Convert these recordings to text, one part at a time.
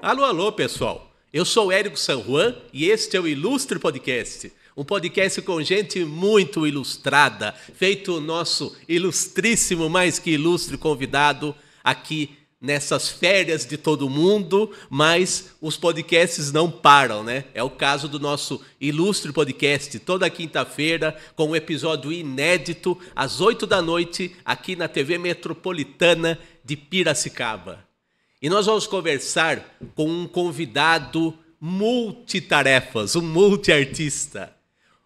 Alô, alô, pessoal. Eu sou o Érico San Juan e este é o Ilustre Podcast. Um podcast com gente muito ilustrada, feito o nosso ilustríssimo, mais que ilustre convidado aqui nessas férias de todo mundo, mas os podcasts não param, né? É o caso do nosso Ilustre Podcast, toda quinta-feira, com um episódio inédito, às 8 da noite, aqui na TV Metropolitana de Piracicaba. E nós vamos conversar com um convidado multitarefas, um multiartista.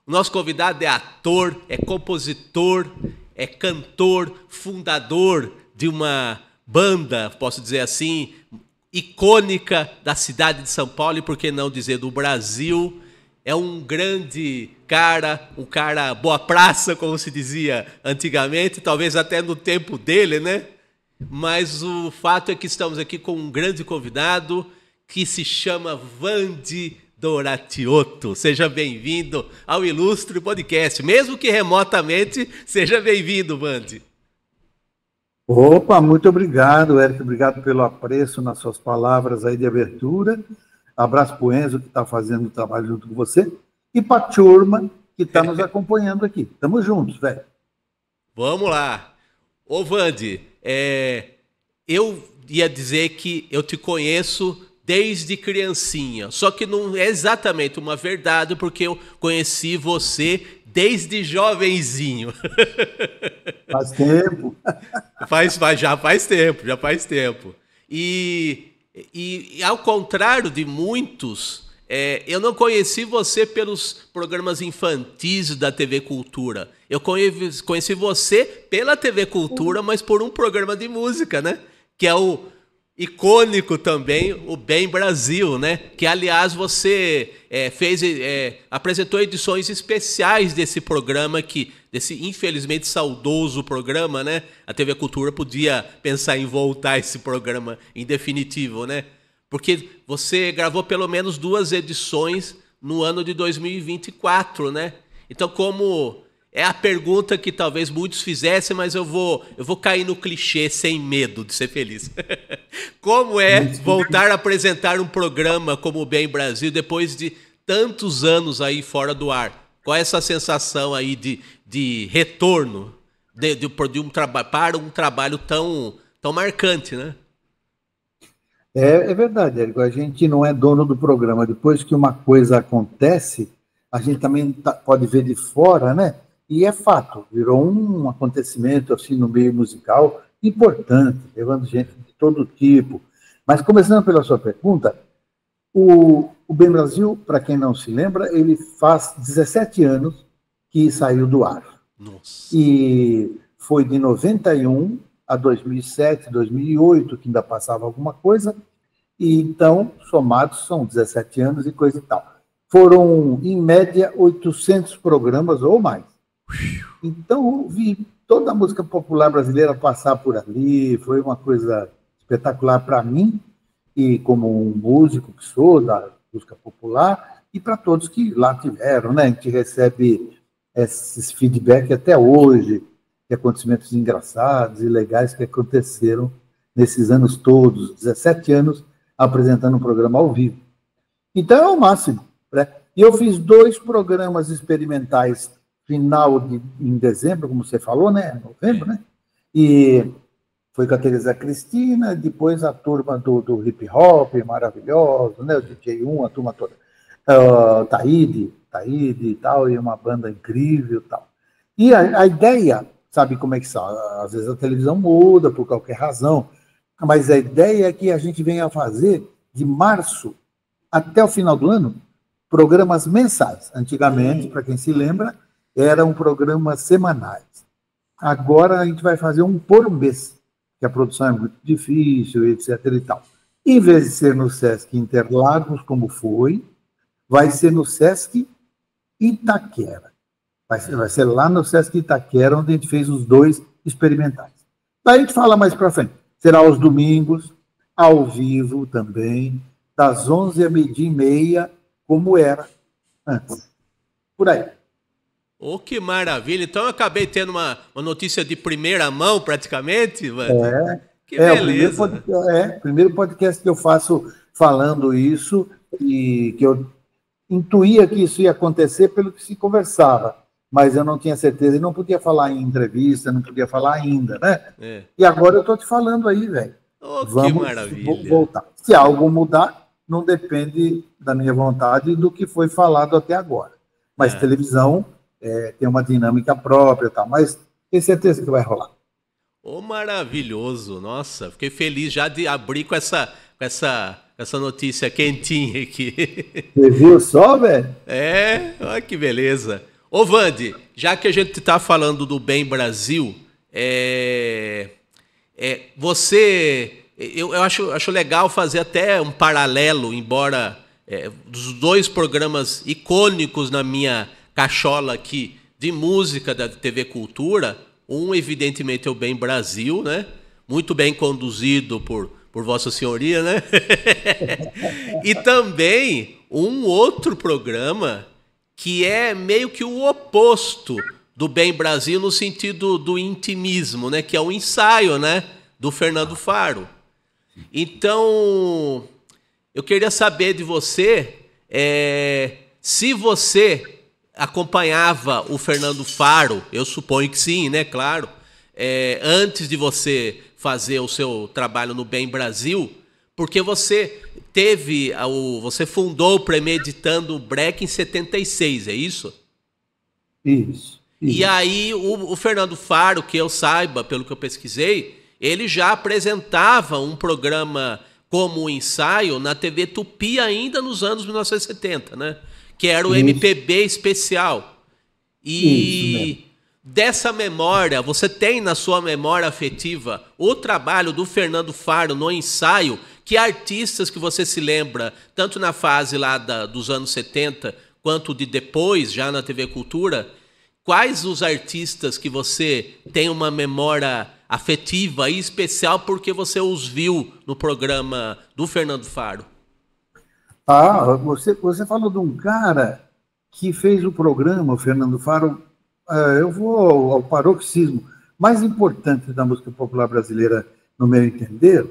O nosso convidado é ator, é compositor, é cantor, fundador de uma banda, posso dizer assim, icônica da cidade de São Paulo e, por que não dizer, do Brasil. É um grande cara, um cara boa praça, como se dizia antigamente, talvez até no tempo dele, né? Mas o fato é que estamos aqui com um grande convidado que se chama Vandi Doratiotto. Seja bem-vindo ao Ilustre Podcast, mesmo que remotamente. Seja bem-vindo, Vandi. Opa, muito obrigado, Érico. Obrigado pelo apreço nas suas palavras aí de abertura. Abraço para o Enzo, que está fazendo o trabalho junto com você, e para a turma que está nos acompanhando aqui. Estamos juntos, velho. Vamos lá. Ô, Vandi, eu ia dizer que eu te conheço desde criancinha, só que não é exatamente uma verdade, porque eu conheci você desde jovenzinho. Faz tempo. Já faz tempo. E ao contrário de muitos, eu não conheci você pelos programas infantis da TV Cultura. Eu conheci você pela TV Cultura, mas por um programa de música, né? Que é o icônico também, o Bem Brasil, né? Que, aliás, você apresentou edições especiais desse programa, desse infelizmente saudoso programa, né? A TV Cultura podia pensar em voltar esse programa em definitivo, né? Porque você gravou pelo menos 2 edições no ano de 2024, né? Então, como é a pergunta que talvez muitos fizessem, mas eu vou cair no clichê sem medo de ser feliz. Como é voltar a apresentar um programa como o Bem Brasil depois de tantos anos aí fora do ar? Qual é essa sensação aí de retorno para um trabalho tão marcante, né? É verdade, Érico. A gente não é dono do programa. Depois que uma coisa acontece, a gente também pode ver de fora, né? E é fato, virou um acontecimento assim no meio musical importante, levando gente de todo tipo. Mas começando pela sua pergunta, o Bem Brasil, para quem não se lembra, ele faz 17 anos que saiu do ar. Nossa. E foi de 91 a 2007, 2008, que ainda passava alguma coisa, e então, somados, são 17 anos e coisa e tal. Foram, em média, 800 programas ou mais. Então, eu vi toda a música popular brasileira passar por ali, foi uma coisa espetacular para mim, e como um músico que sou da música popular, e para todos que lá tiveram, né? A gente recebe esses feedback até hoje, de acontecimentos engraçados e legais que aconteceram nesses anos todos, 17 anos apresentando um programa ao vivo. Então é o máximo, né? E eu fiz 2 programas experimentais em dezembro, como você falou, né? Novembro, né? E foi com a Teresa Cristina, depois a turma do hip hop, maravilhoso, né? O DJ1, a turma toda. Taíde e tal, e uma banda incrível e tal. E a ideia, sabe como é que são? Às vezes a televisão muda por qualquer razão, mas a ideia é que a gente venha a fazer, de março até o final do ano, programas mensais. Antigamente, para quem se lembra, eram programas semanais. Agora a gente vai fazer um por mês, que a produção é muito difícil, etc. e tal. Em vez de ser no Sesc Interlagos, como foi, vai ser no Sesc Itaquera. Vai ser lá no Sesc Itaquera, onde a gente fez os 2 experimentais. Daí a gente fala mais para frente. Será aos domingos, ao vivo também, das 11 à 12h30, como era antes. Por aí. Oh, que maravilha! Então eu acabei tendo uma notícia de primeira mão, praticamente, Vandi. Que beleza! O primeiro podcast que eu faço falando isso, e que eu intuía que isso ia acontecer pelo que se conversava, mas eu não tinha certeza e não podia falar em entrevista, não podia falar ainda, né? E agora eu estou te falando aí, velho. Que maravilha. Voltar. Se algo mudar, não depende da minha vontade e do que foi falado até agora. Mas televisão tem uma dinâmica própria, tá? Mas tenho certeza que vai rolar. Maravilhoso. Nossa, fiquei feliz já de abrir com essa notícia quentinha aqui. Você viu só, velho? Olha que beleza. Ô, Vande, já que a gente está falando do Bem Brasil, eu acho legal fazer até um paralelo, embora dos dois programas icônicos na minha cachola aqui de música da TV Cultura. Um, evidentemente, é o Bem Brasil, né? Muito bem conduzido por Vossa Senhoria, né? E também um outro programa que é meio que o oposto do Bem Brasil no sentido do intimismo, né? Que é o Ensaio, né? Do Fernando Faro. Então, eu queria saber de você se você acompanhava o Fernando Faro, eu suponho que sim, né? Claro. Antes de você fazer o seu trabalho no Bem Brasil, porque você você fundou o Premeditando o Break em 76, é isso? Isso. E aí o Fernando Faro, que eu saiba, pelo que eu pesquisei, ele já apresentava um programa como um ensaio na TV Tupi ainda nos anos 1970, né? Que era o MPB especial. E dessa memória, você tem na sua memória afetiva o trabalho do Fernando Faro no ensaio? Que artistas que você se lembra, tanto na fase lá dos anos 70, quanto de depois, já na TV Cultura, quais os artistas que você tem uma memória afetiva e especial porque você os viu no programa do Fernando Faro? Você falou de um cara que fez o programa, o Fernando Faro. Eu vou ao paroxismo mais importante da música popular brasileira, no meu entender,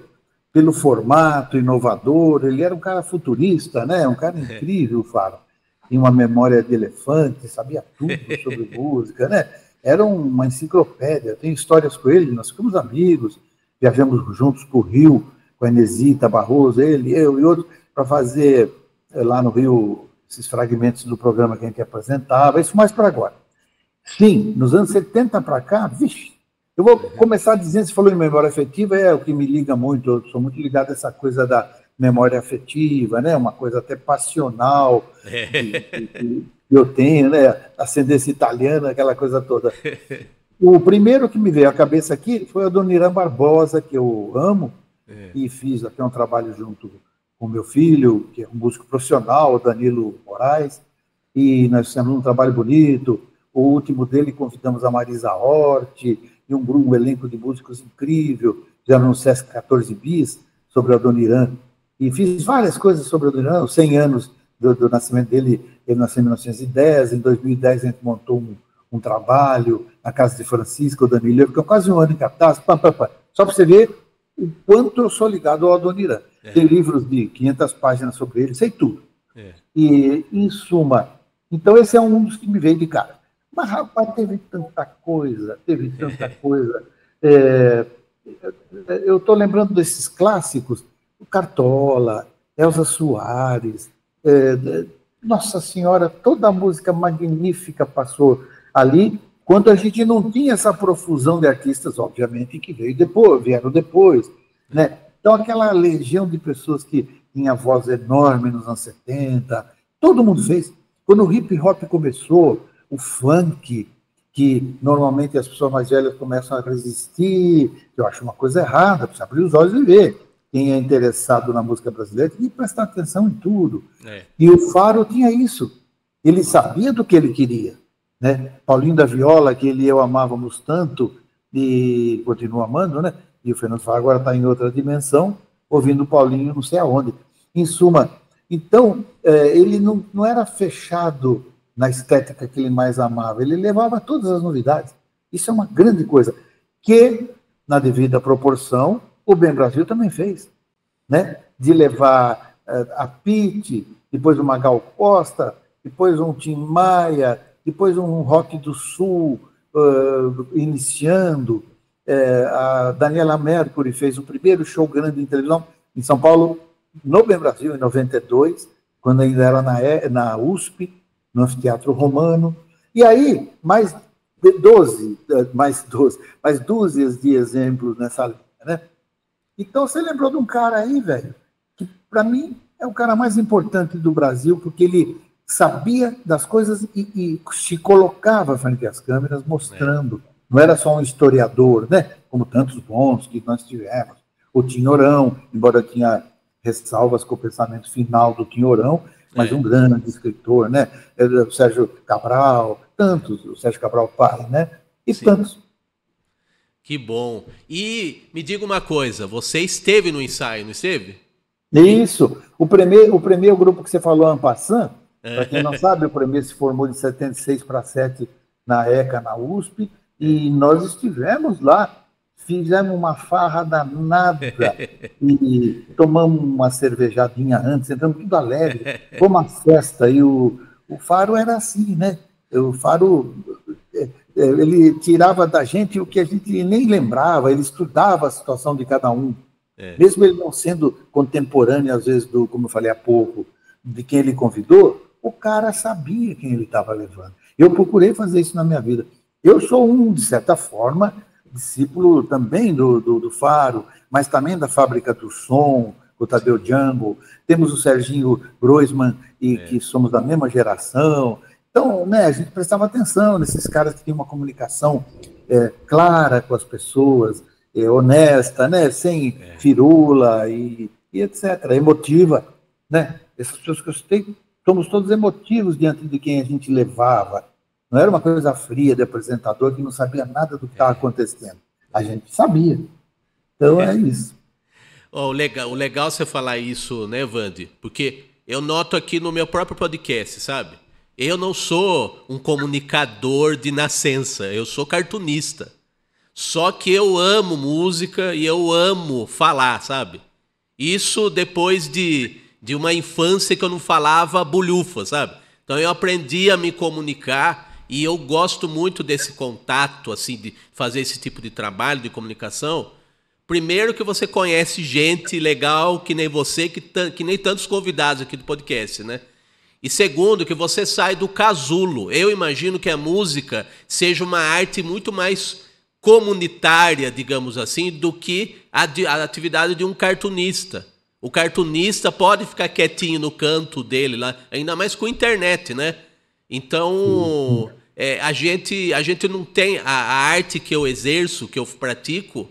pelo formato inovador. Ele era um cara futurista, né? Um cara incrível, o Faro. Tinha uma memória de elefante, sabia tudo sobre música, né? Era uma enciclopédia. Tem histórias com ele, nós ficamos amigos, viajamos juntos para o Rio, com a Inesita Barroso, ele, eu e outros, para fazer lá no Rio esses fragmentos do programa que a gente apresentava, isso mais para agora. Sim, nos anos 70 para cá, vixe, eu vou começar dizendo, você falou em memória afetiva, é o que me liga muito, eu sou muito ligado a essa coisa da memória afetiva, né? Uma coisa até passional que eu tenho, né? Ascendência italiana, aquela coisa toda. O primeiro que me veio à cabeça aqui foi a Dona Irã Barbosa, que eu amo, e fiz até um trabalho junto com meu filho, que é um músico profissional, o Danilo Moraes, e nós fizemos um trabalho bonito. O último dele convidamos a Marisa Hort e um elenco de músicos incrível, já no Sesc 14 Bis, sobre a Dona Irã. E fiz várias coisas sobre a Dona Irã, os 100 anos do nascimento dele. Ele nasceu em 1910, em 2010 a gente montou um trabalho na casa de Francisco, o Danilo, ficou quase um ano em cartaz, só para você ver o quanto eu sou ligado ao Dona Irã. Tem livros de 500 páginas sobre ele, sei tudo. E, em suma, então esse é um dos que me veio de cara. Mas, rapaz, teve tanta coisa. Eu estou lembrando desses clássicos, o Cartola, Elza Soares, Nossa Senhora, toda a música magnífica passou ali, quando a gente não tinha essa profusão de artistas, obviamente, que vieram depois, né? Então, aquela legião de pessoas que tinha voz enorme nos anos 70, todo mundo fez. Quando o hip-hop começou, o funk, que normalmente as pessoas mais velhas começam a resistir, que eu acho uma coisa errada, precisa abrir os olhos e ver. Quem é interessado na música brasileira tem que prestar atenção em tudo. E o Faro tinha isso. Ele sabia do que ele queria, né? Paulinho da Viola, que ele e eu amávamos tanto, e continua amando, né? E o Fernando Faro agora está em outra dimensão, ouvindo o Paulinho não sei aonde. Em suma, então, ele não era fechado na estética que ele mais amava, ele levava todas as novidades. Isso é uma grande coisa, que, na devida proporção, o Bem Brasil também fez, né? De levar a Pitty, depois o Magal Costa, depois um Tim Maia, depois um Rock do Sul iniciando. A Daniela Mercury fez o primeiro show grande em televisão em São Paulo, no Bem Brasil, em 92, quando ainda era na USP, no Anfiteatro Romano. E aí, mais dúzias de exemplos nessa linha, né? Então, você lembrou de um cara aí, velho, que para mim é o cara mais importante do Brasil, porque ele sabia das coisas e se colocava frente às câmeras mostrando. Não era só um historiador, né? Como tantos bons que nós tivemos. O Tinhorão, embora tinha ressalvas com o pensamento final do Tinhorão, mas um grande escritor, né? O Sérgio Cabral, tantos, o Sérgio Cabral pai, né? E Sim. Tantos. Que bom. E me diga uma coisa, você esteve no ensaio, não esteve? Isso. O primeiro grupo que você falou, En Passant, para quem não sabe, o primeiro se formou de 76 para 7 na ECA, na USP, e nós estivemos lá, fizemos uma farra danada e tomamos uma cervejadinha antes, entramos tudo alegre, foi uma festa, e o Faro era assim, né? O Faro, ele tirava da gente o que a gente nem lembrava, ele estudava a situação de cada um, mesmo ele não sendo contemporâneo, às vezes, como eu falei há pouco, de quem ele convidou, o cara sabia quem ele estava levando. Eu procurei fazer isso na minha vida. Eu sou de certa forma, discípulo também do Faro, mas também da Fábrica do Som, o Tadeu Django, temos o Serginho Groisman, que somos da mesma geração. Então, né, a gente prestava atenção nesses caras que têm uma comunicação clara com as pessoas, honesta, né, sem firula e etc., emotiva. Né? Essas pessoas que eu citei, somos todos emotivos diante de quem a gente levava. Não era uma coisa fria de apresentador que não sabia nada do que estava acontecendo. A gente sabia. Então é isso. O legal você falar isso, né, Vande? Porque eu noto aqui no meu próprio podcast, sabe? Eu não sou um comunicador de nascença, eu sou cartunista. Só que eu amo música e eu amo falar, sabe? Isso depois de uma infância que eu não falava bulhufa, sabe? Então eu aprendi a me comunicar. E eu gosto muito desse contato, assim, de fazer esse tipo de trabalho de comunicação. Primeiro que você conhece gente legal que nem você, que nem tantos convidados aqui do podcast, né? E segundo, que você sai do casulo. Eu imagino que a música seja uma arte muito mais comunitária, digamos assim, do que a atividade de um cartunista. O cartunista pode ficar quietinho no canto dele lá, ainda mais com a internet, né? Então, a gente não tem... A arte que eu exerço, que eu pratico,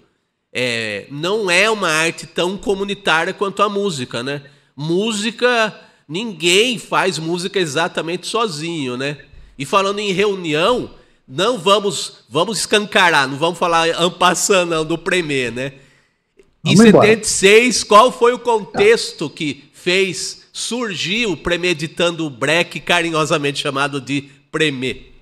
não é uma arte tão comunitária quanto a música, né? Música, ninguém faz música exatamente sozinho, né? E falando em reunião, não vamos escancarar, não vamos falar en passant, não, do Premier, né? Em 76, qual foi o contexto que fez surgir o Premeditando o Break, carinhosamente chamado de Premier?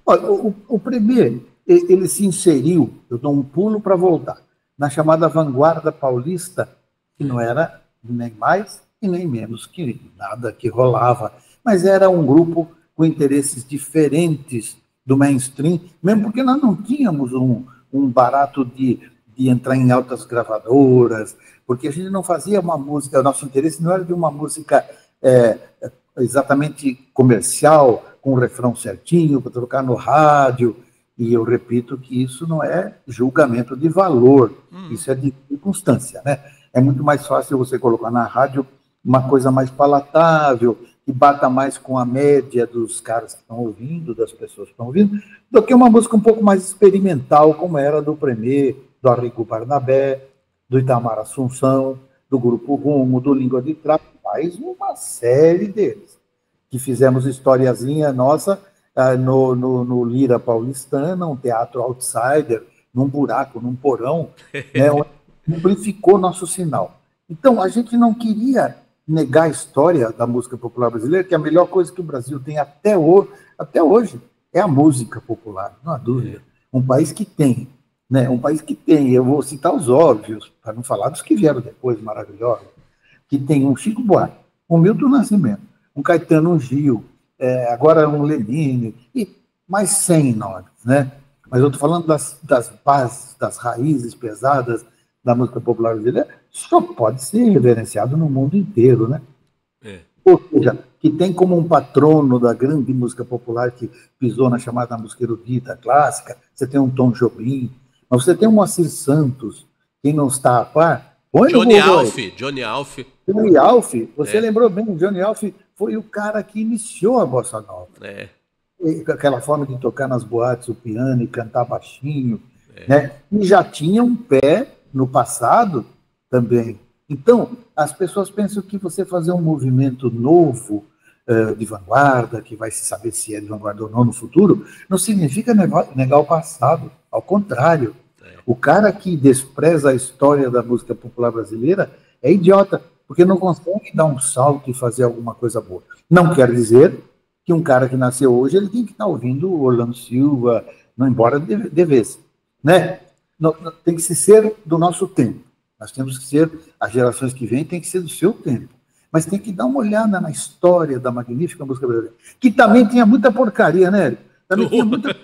Olha, o Premier, ele se inseriu, eu dou um pulo para voltar, na chamada vanguarda paulista, que não era nem mais e nem menos que nada que rolava, mas era um grupo com interesses diferentes do mainstream, mesmo porque nós não tínhamos um barato de entrar em altas gravadoras, porque a gente não fazia uma música, o nosso interesse não era de uma música exatamente comercial, com o refrão certinho, para tocar no rádio, e eu repito que isso não é julgamento de valor, isso é de circunstância, né? É muito mais fácil você colocar na rádio uma coisa mais palatável, que bata mais com a média dos caras que estão ouvindo, das pessoas que estão ouvindo, do que uma música um pouco mais experimental, como era do Premier, do Arrigo Barnabé, do Itamar Assunção, do Grupo Rumo, do Língua de Trapo, mais uma série deles, que fizemos historiazinha nossa no Lira Paulistana, um teatro outsider, num buraco, num porão, né, onde amplificou nosso sinal. Então, a gente não queria negar a história da música popular brasileira, que a melhor coisa que o Brasil tem até hoje é a música popular, não há dúvida. Um país que tem, né? Um país que tem, eu vou citar os óbvios, para não falar dos que vieram depois, maravilhosos. que tem um Chico Buarque, um Milton Nascimento, um Caetano, um Gil, agora um Lenine, e mais 100 nomes, né? Mas eu estou falando das bases, das raízes pesadas da música popular brasileira, só pode ser reverenciado no mundo inteiro, né? Ou seja, que tem como um patrono da grande música popular que pisou na chamada música erudita, clássica, você tem um Tom Jobim, mas você tem um Moacir Santos, quem não está a par, põe no Google. Johnny Alf. Johnny Alf, você lembrou bem, o Johnny Alf foi o cara que iniciou a bossa nova. Aquela forma de tocar nas boates o piano e cantar baixinho, né? E já tinha um pé no passado também. Então, as pessoas pensam que você fazer um movimento novo, de vanguarda, que vai se saber se é de vanguarda ou não no futuro, não significa negar o passado. Ao contrário, o cara que despreza a história da música popular brasileira é idiota, porque não consegue dar um salto e fazer alguma coisa boa. Não quer dizer que um cara que nasceu hoje ele tem que estar ouvindo o Orlando Silva, não embora devesse, né? Não, tem que ser do nosso tempo. Nós temos que ser, as gerações que vêm tem que ser do seu tempo. Mas tem que dar uma olhada na história da magnífica música brasileira, que também tinha muita porcaria, né, Érico? Também tinha muita...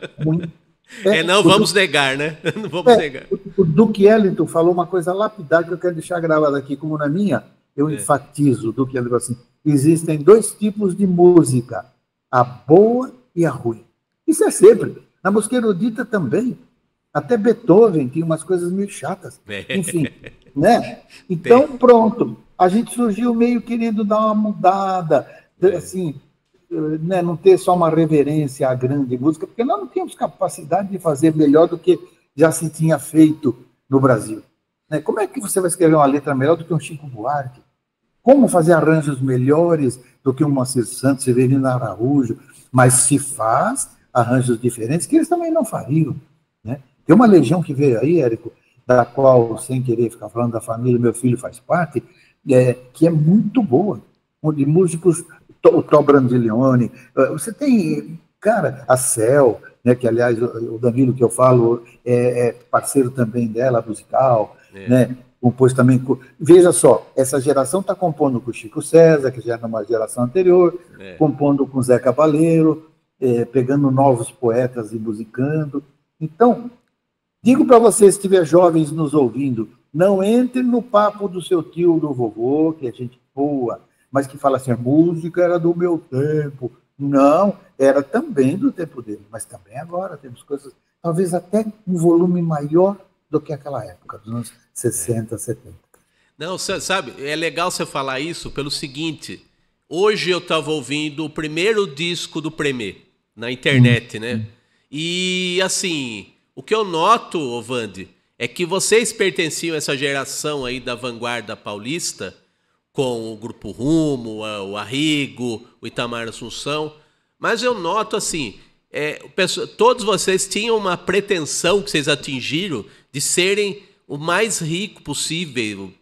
não vamos negar, né? Não vamos negar. O Duke Ellington falou uma coisa lapidar que eu quero deixar gravada aqui, como na minha, eu enfatizo, o Duke Ellington assim, existem 2 tipos de música, a boa e a ruim. Isso é sempre. Na música erudita também. Até Beethoven tinha umas coisas meio chatas. Enfim, né? Então, pronto. A gente surgiu meio querendo dar uma mudada, assim, né? Não ter só uma reverência à grande música, porque nós não tínhamos capacidade de fazer melhor do que já se tinha feito no Brasil. Né? Como é que você vai escrever uma letra melhor do que um Chico Buarque? Como fazer arranjos melhores do que um Moacir Santos, Severino Araújo? Mas se faz arranjos diferentes que eles também não fariam, né? Tem uma legião que veio aí, Érico, da qual, sem querer ficar falando da família, meu filho faz parte, que é muito boa, de músicos, o Tó Brandilione, você tem, cara, a Cel, né, que aliás o Danilo que eu falo é parceiro também dela, musical, né, compôs também, veja só, essa geração está compondo com o Chico César, que já era uma geração anterior, compondo com Zé Cabaleiro, pegando novos poetas e musicando. Então, digo para você, se tiver jovens nos ouvindo, não entre no papo do seu tio, do vovô, que é gente boa, mas que fala assim, a música era do meu tempo. Não, era também do tempo dele, mas também agora temos coisas, talvez até um volume maior do que aquela época, dos anos 60, 70. Não, sabe, é legal você falar isso pelo seguinte, hoje eu estava ouvindo o primeiro disco do Premê, na internet, né? E, assim, o que eu noto, Vande, é que vocês pertenciam a essa geração aí da vanguarda paulista, com o Grupo Rumo, o Arrigo, o Itamar Assunção, mas eu noto, assim, todos vocês tinham uma pretensão que vocês atingiram de serem o mais rico possível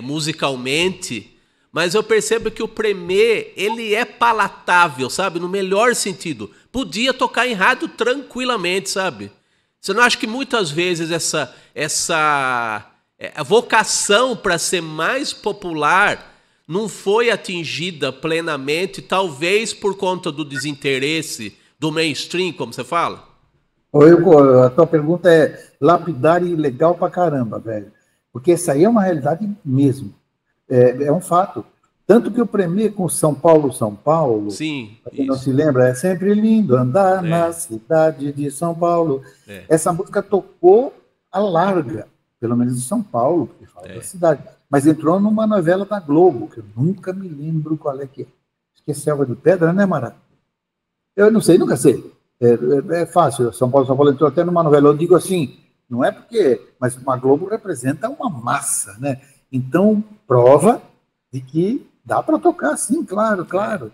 musicalmente, mas eu percebo que o Premê, ele é palatável, sabe? No melhor sentido. Podia tocar em rádio tranquilamente, sabe? Você não acha que muitas vezes essa vocação para ser mais popular não foi atingida plenamente, talvez por conta do desinteresse do mainstream, como você fala? A tua pergunta é lapidar e legal pra caramba, velho. Porque essa aí é uma realidade mesmo. É um fato. Tanto que o Premê com São Paulo, sim, quem não se lembra, é sempre lindo andar na cidade de São Paulo. Essa música tocou a larga, pelo menos em São Paulo, porque fala da cidade. Mas entrou numa novela da Globo, que eu nunca me lembro qual é que é. Acho que é Selva de Pedra, né, Mara? Eu não sei, nunca sei. É fácil, São Paulo entrou até numa novela. Eu digo assim, não é porque... Mas uma Globo representa uma massa, né? Então, prova de que dá para tocar, sim, claro.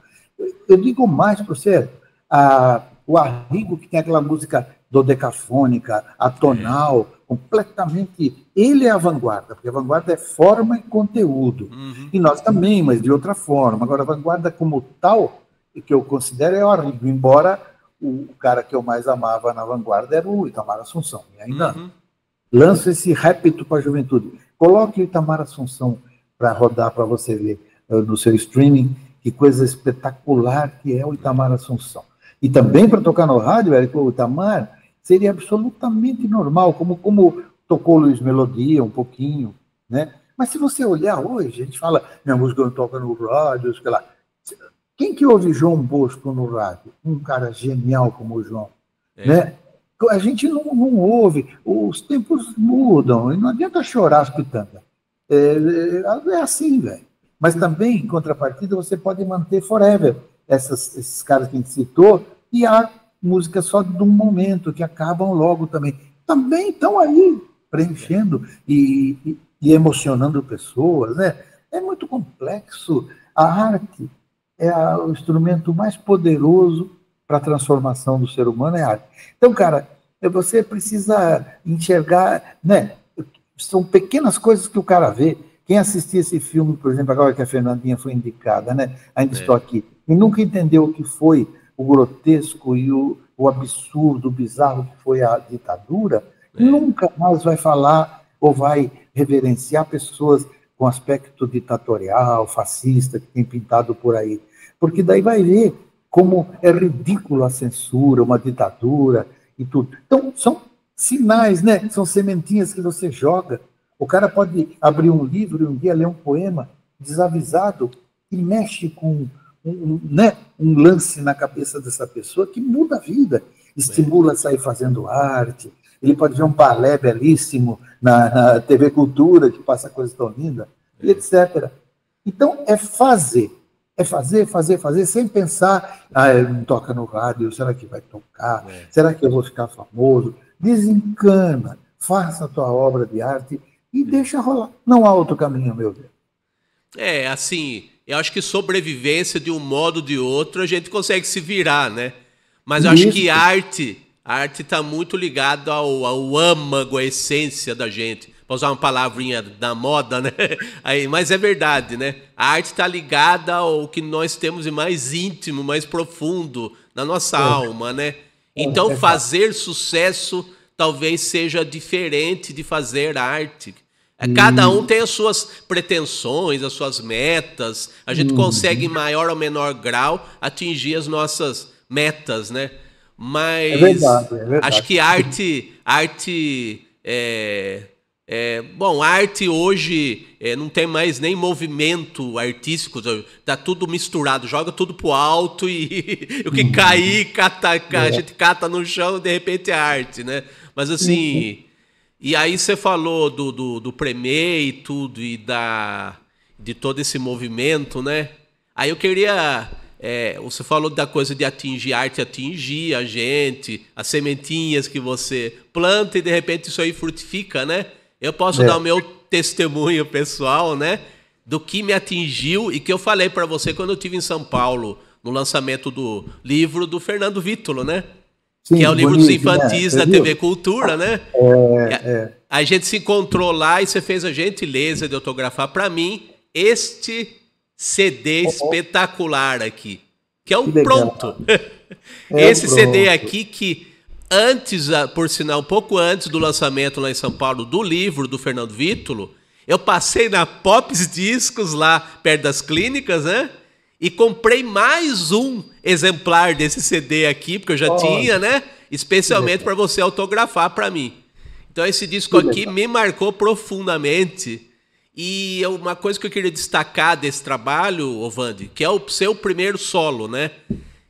Eu digo mais para você, o Arrigo, que tem aquela música dodecafônica, atonal, completamente... Ele é a vanguarda, porque a vanguarda é forma e conteúdo. E nós também, mas de outra forma. Agora, a vanguarda como tal, que eu considero é o Arrigo, embora o cara que eu mais amava na vanguarda era o Itamar Assunção. E ainda lanço esse répito para a juventude. Coloque o Itamar Assunção para rodar para você ver no seu streaming, que coisa espetacular que é o Itamar Assunção. E também para tocar no rádio, Érico, o Itamar seria absolutamente normal, como tocou Luiz Melodia um pouquinho, né? Mas se você olhar hoje, a gente fala, minha música não toca no rádio, sei lá. Quem que ouve João Bosco no rádio? Um cara genial como o João, né? A gente não ouve, os tempos mudam, e não adianta chorar as pitangas. É assim, velho. Mas também, em contrapartida, você pode manter forever esses caras que a gente citou, e há músicas só de um momento, que acabam logo também. Também estão aí, preenchendo e emocionando pessoas, né? É muito complexo. A arte é o instrumento mais poderoso para a transformação do ser humano, é a arte. Então, cara, você precisa enxergar, né? São pequenas coisas que o cara vê. Quem assistia esse filme, por exemplo, agora que a Fernandinha foi indicada, né? Ainda estou aqui, e nunca entendeu o que foi o grotesco e o absurdo, o bizarro que foi a ditadura, nunca mais vai falar ou vai reverenciar pessoas com aspecto ditatorial, fascista, que tem pintado por aí. Porque daí vai ver como é ridículo a censura, uma ditadura e tudo. Então, são sinais, né? São sementinhas que você joga. O cara pode abrir um livro e um dia ler um poema desavisado e mexe com um lance na cabeça dessa pessoa que muda a vida, estimula a sair fazendo arte. Ele pode ver um balé belíssimo na TV Cultura, que passa coisa tão linda, e etc. Então, é fazer, sem pensar, não toca no rádio, será que vai tocar? Será que eu vou ficar famoso? Desencana, faça a tua obra de arte e deixa rolar. Não há outro caminho, meu Deus. Assim, eu acho que sobrevivência, de um modo ou de outro, a gente consegue se virar, né? Mas eu acho que a arte está muito ligada ao âmago, à essência da gente. Para usar uma palavrinha da moda, né? Mas é verdade, né? A arte está ligada ao que nós temos de mais íntimo, mais profundo na nossa alma, né? Então, fazer sucesso talvez seja diferente de fazer arte. Cada um tem as suas pretensões, as suas metas. A gente consegue, em maior ou menor grau, atingir as nossas metas, né? Mas é verdade. Acho que arte arte hoje não tem mais nem movimento artístico, tá tudo misturado, joga tudo pro alto e o que cair, a gente cata no chão, de repente é arte, né? Mas assim... E aí você falou do Premier e tudo, e de todo esse movimento, né? Aí eu queria... você falou da coisa de atingir arte, atingir a gente, as sementinhas que você planta e de repente isso aí frutifica, né? Eu posso dar o meu testemunho pessoal, né? Do que me atingiu e que eu falei para você quando eu estive em São Paulo, no lançamento do livro do Fernando Vítulo, né? Sim, que é o livro dos infantis da TV Cultura, né? A gente se encontrou lá e você fez a gentileza de autografar para mim este CD espetacular aqui, que é um pronto. Esse CD aqui que antes, por sinal, um pouco antes do lançamento lá em São Paulo do livro do Fernando Vítulo, eu passei na Pops Discos lá perto das clínicas, né? E comprei mais um exemplar desse CD aqui, porque eu já tinha, né? Especialmente para você autografar para mim. Então esse disco aqui me marcou profundamente. E uma coisa que eu queria destacar desse trabalho, Ovandi, que é o seu primeiro solo, né?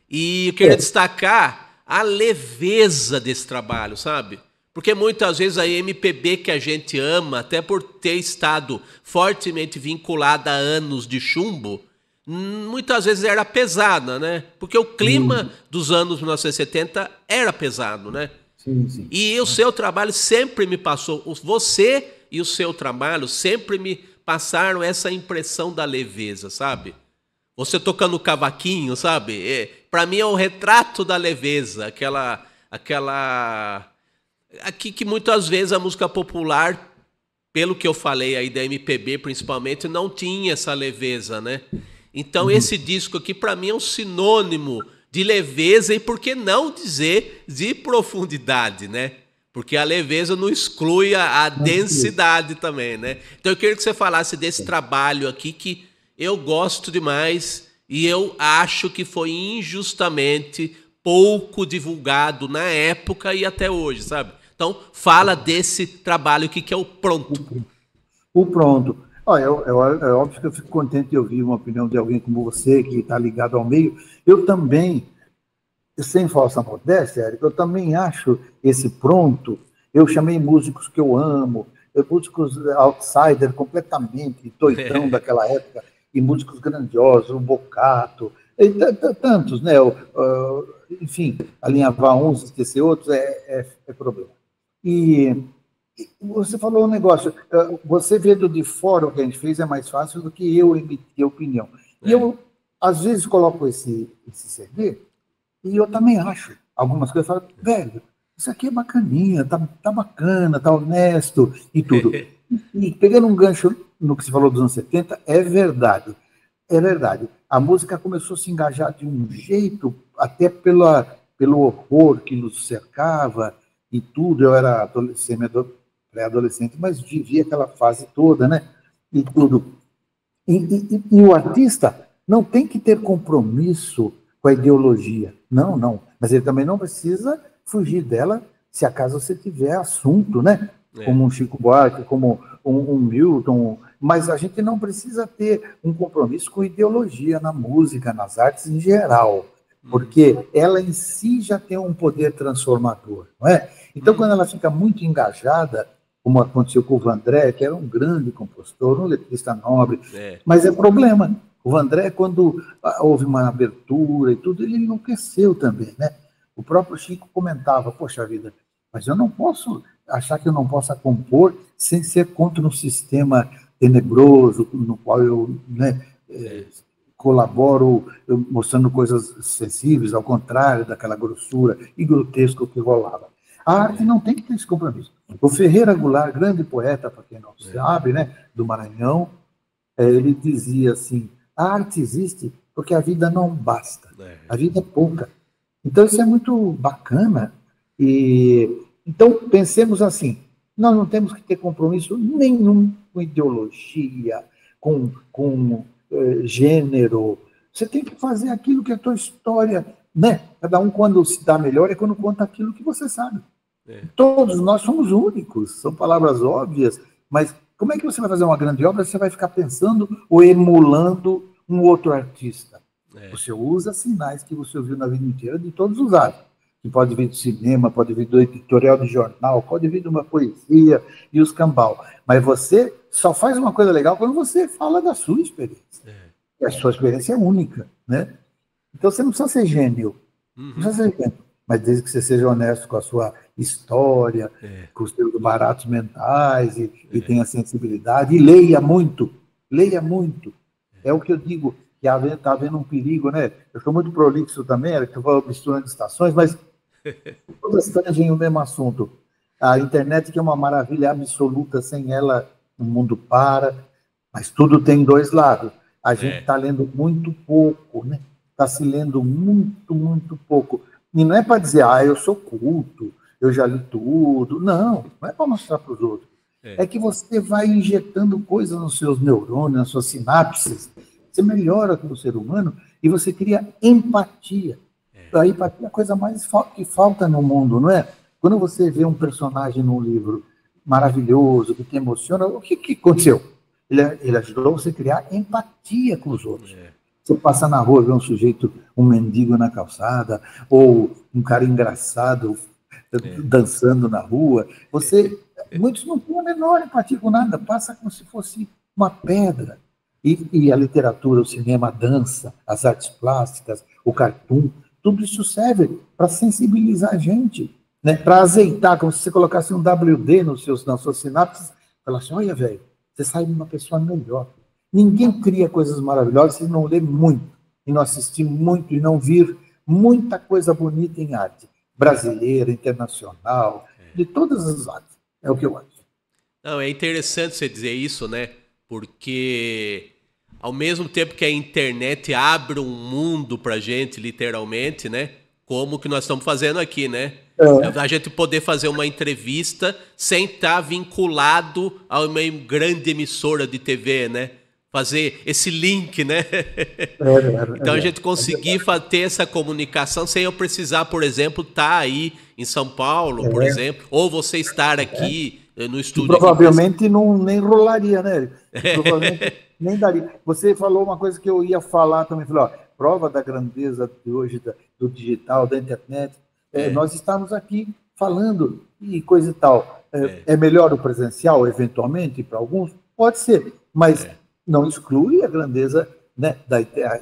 E eu queria destacar a leveza desse trabalho, sabe? Porque muitas vezes a MPB que a gente ama, até por ter estado fortemente vinculada a anos de chumbo, muitas vezes era pesada, né? Porque o clima dos anos 1970 era pesado, né? Sim. E o seu trabalho sempre me passou, você e o seu trabalho sempre me passaram essa impressão da leveza, sabe? Você tocando o cavaquinho, sabe? Para mim é um retrato da leveza, aquela aqui que muitas vezes a música popular, pelo que eu falei aí da MPB principalmente, não tinha essa leveza, né? Então esse disco aqui para mim é um sinônimo de leveza e, por que não dizer, de profundidade, né? Porque a leveza não exclui a densidade também, né? Então eu queria que você falasse desse trabalho aqui que eu gosto demais e eu acho que foi injustamente pouco divulgado na época e até hoje, sabe? Então fala desse trabalho aqui que é o Pronto. O Pronto. Olha, é óbvio que eu fico contente de ouvir uma opinião de alguém como você, que está ligado ao meio. Eu também, sem falsa modéstia, Érico, eu também acho esse Pronto. Eu chamei músicos que eu amo, músicos outsider completamente, doidão daquela época, e músicos grandiosos, o Boccato, tantos, né? Enfim, alinhavar uns, esquecer outros é problema. E você falou um negócio, você vendo de fora o que a gente fez é mais fácil do que eu emitir opinião. E eu, às vezes, coloco esse CD e eu também acho algumas coisas, eu falo, velho, isso aqui é bacaninha, tá bacana, tá honesto e tudo. E pegando um gancho no que você falou dos anos 70, é verdade. É verdade. A música começou a se engajar de um jeito, até pelo horror que nos cercava e tudo. Eu era pré-adolescente, mas vivia aquela fase toda, né? E tudo. E o artista não tem que ter compromisso com a ideologia. Não. Mas ele também não precisa fugir dela se acaso você tiver assunto, né? Como um Chico Buarque, como um Milton. Mas a gente não precisa ter um compromisso com ideologia na música, nas artes em geral, porque ela em si já tem um poder transformador, não é? Então, quando ela fica muito engajada, como aconteceu com o Vandré, que era um grande compositor, um letrista nobre, mas é problema. O Vandré, quando houve uma abertura e tudo, ele enlouqueceu também, né? O próprio Chico comentava, poxa vida, mas eu não posso achar que eu não possa compor sem ser contra um sistema tenebroso no qual eu colaboro mostrando coisas sensíveis, ao contrário daquela grossura e grotesco que rolava. A arte não tem que ter esse compromisso. O Ferreira Goulart, grande poeta, para quem não sabe, né, do Maranhão, ele dizia assim, a arte existe porque a vida não basta, a vida é pouca. Então isso é muito bacana. Então pensemos assim, nós não temos que ter compromisso nenhum com ideologia, com gênero. Você tem que fazer aquilo que é a tua história, né? Cada um, quando se dá melhor, é quando conta aquilo que você sabe. Todos nós somos únicos, são palavras óbvias, mas como é que você vai fazer uma grande obra se você vai ficar pensando ou emulando um outro artista? Você usa sinais que você ouviu na vida inteira de todos os lados. Que pode vir do cinema, pode vir do editorial de jornal, pode vir de uma poesia e os cambal. Mas você só faz uma coisa legal quando você fala da sua experiência. E a sua experiência é única, né? Então você não precisa ser gênio. Não precisa ser gênio. Mas desde que você seja honesto com a sua história, com os seus baratos mentais e tenha sensibilidade. E leia muito. Leia muito. É o que eu digo, que está havendo um perigo, né? Eu sou muito prolixo também, que eu vou misturando estações, mas todas tangem o mesmo assunto. A internet, que é uma maravilha absoluta, sem ela o mundo para, mas tudo tem dois lados. A gente está lendo muito pouco, né? Está se lendo muito, muito pouco. E não é para dizer, eu sou culto, eu já li tudo. Não é para mostrar para os outros. É que você vai injetando coisas nos seus neurônios, nas suas sinapses, você melhora como ser humano e você cria empatia. A empatia é a coisa mais que falta no mundo, não é? Quando você vê um personagem num livro maravilhoso, que te emociona, o que aconteceu? Ele ajudou você a criar empatia com os outros. Você passa na rua, vê um sujeito, um mendigo na calçada, ou um cara engraçado dançando na rua. Muitos não têm a menor empatia com nada, passa como se fosse uma pedra. E a literatura, o cinema, a dança, as artes plásticas, o cartoon, tudo isso serve para sensibilizar a gente, né? Para azeitar, como se você colocasse um WD nas suas sinapses, falar assim, olha, velho, você sai de uma pessoa melhor. Ninguém cria coisas maravilhosas se não ler muito, e não assistir muito, e não vir muita coisa bonita em arte, brasileira, internacional, de todas as artes. É o que eu acho. Não, é interessante você dizer isso, né? Porque ao mesmo tempo que a internet abre um mundo pra gente, literalmente, né? Como que nós estamos fazendo aqui, né? A gente poder fazer uma entrevista sem estar vinculado a uma grande emissora de TV, né? Fazer esse link, né? Então a gente conseguir ter essa comunicação sem eu precisar, por exemplo, estar aí em São Paulo, por exemplo, ou você estar aqui no estúdio. Que provavelmente nem rolaria, né? Provavelmente nem daria. Você falou uma coisa que eu ia falar também, falou, prova da grandeza de hoje do digital, da internet. Nós estamos aqui falando e coisa e tal. É melhor o presencial, eventualmente, para alguns? Pode ser, mas não exclui a grandeza, né,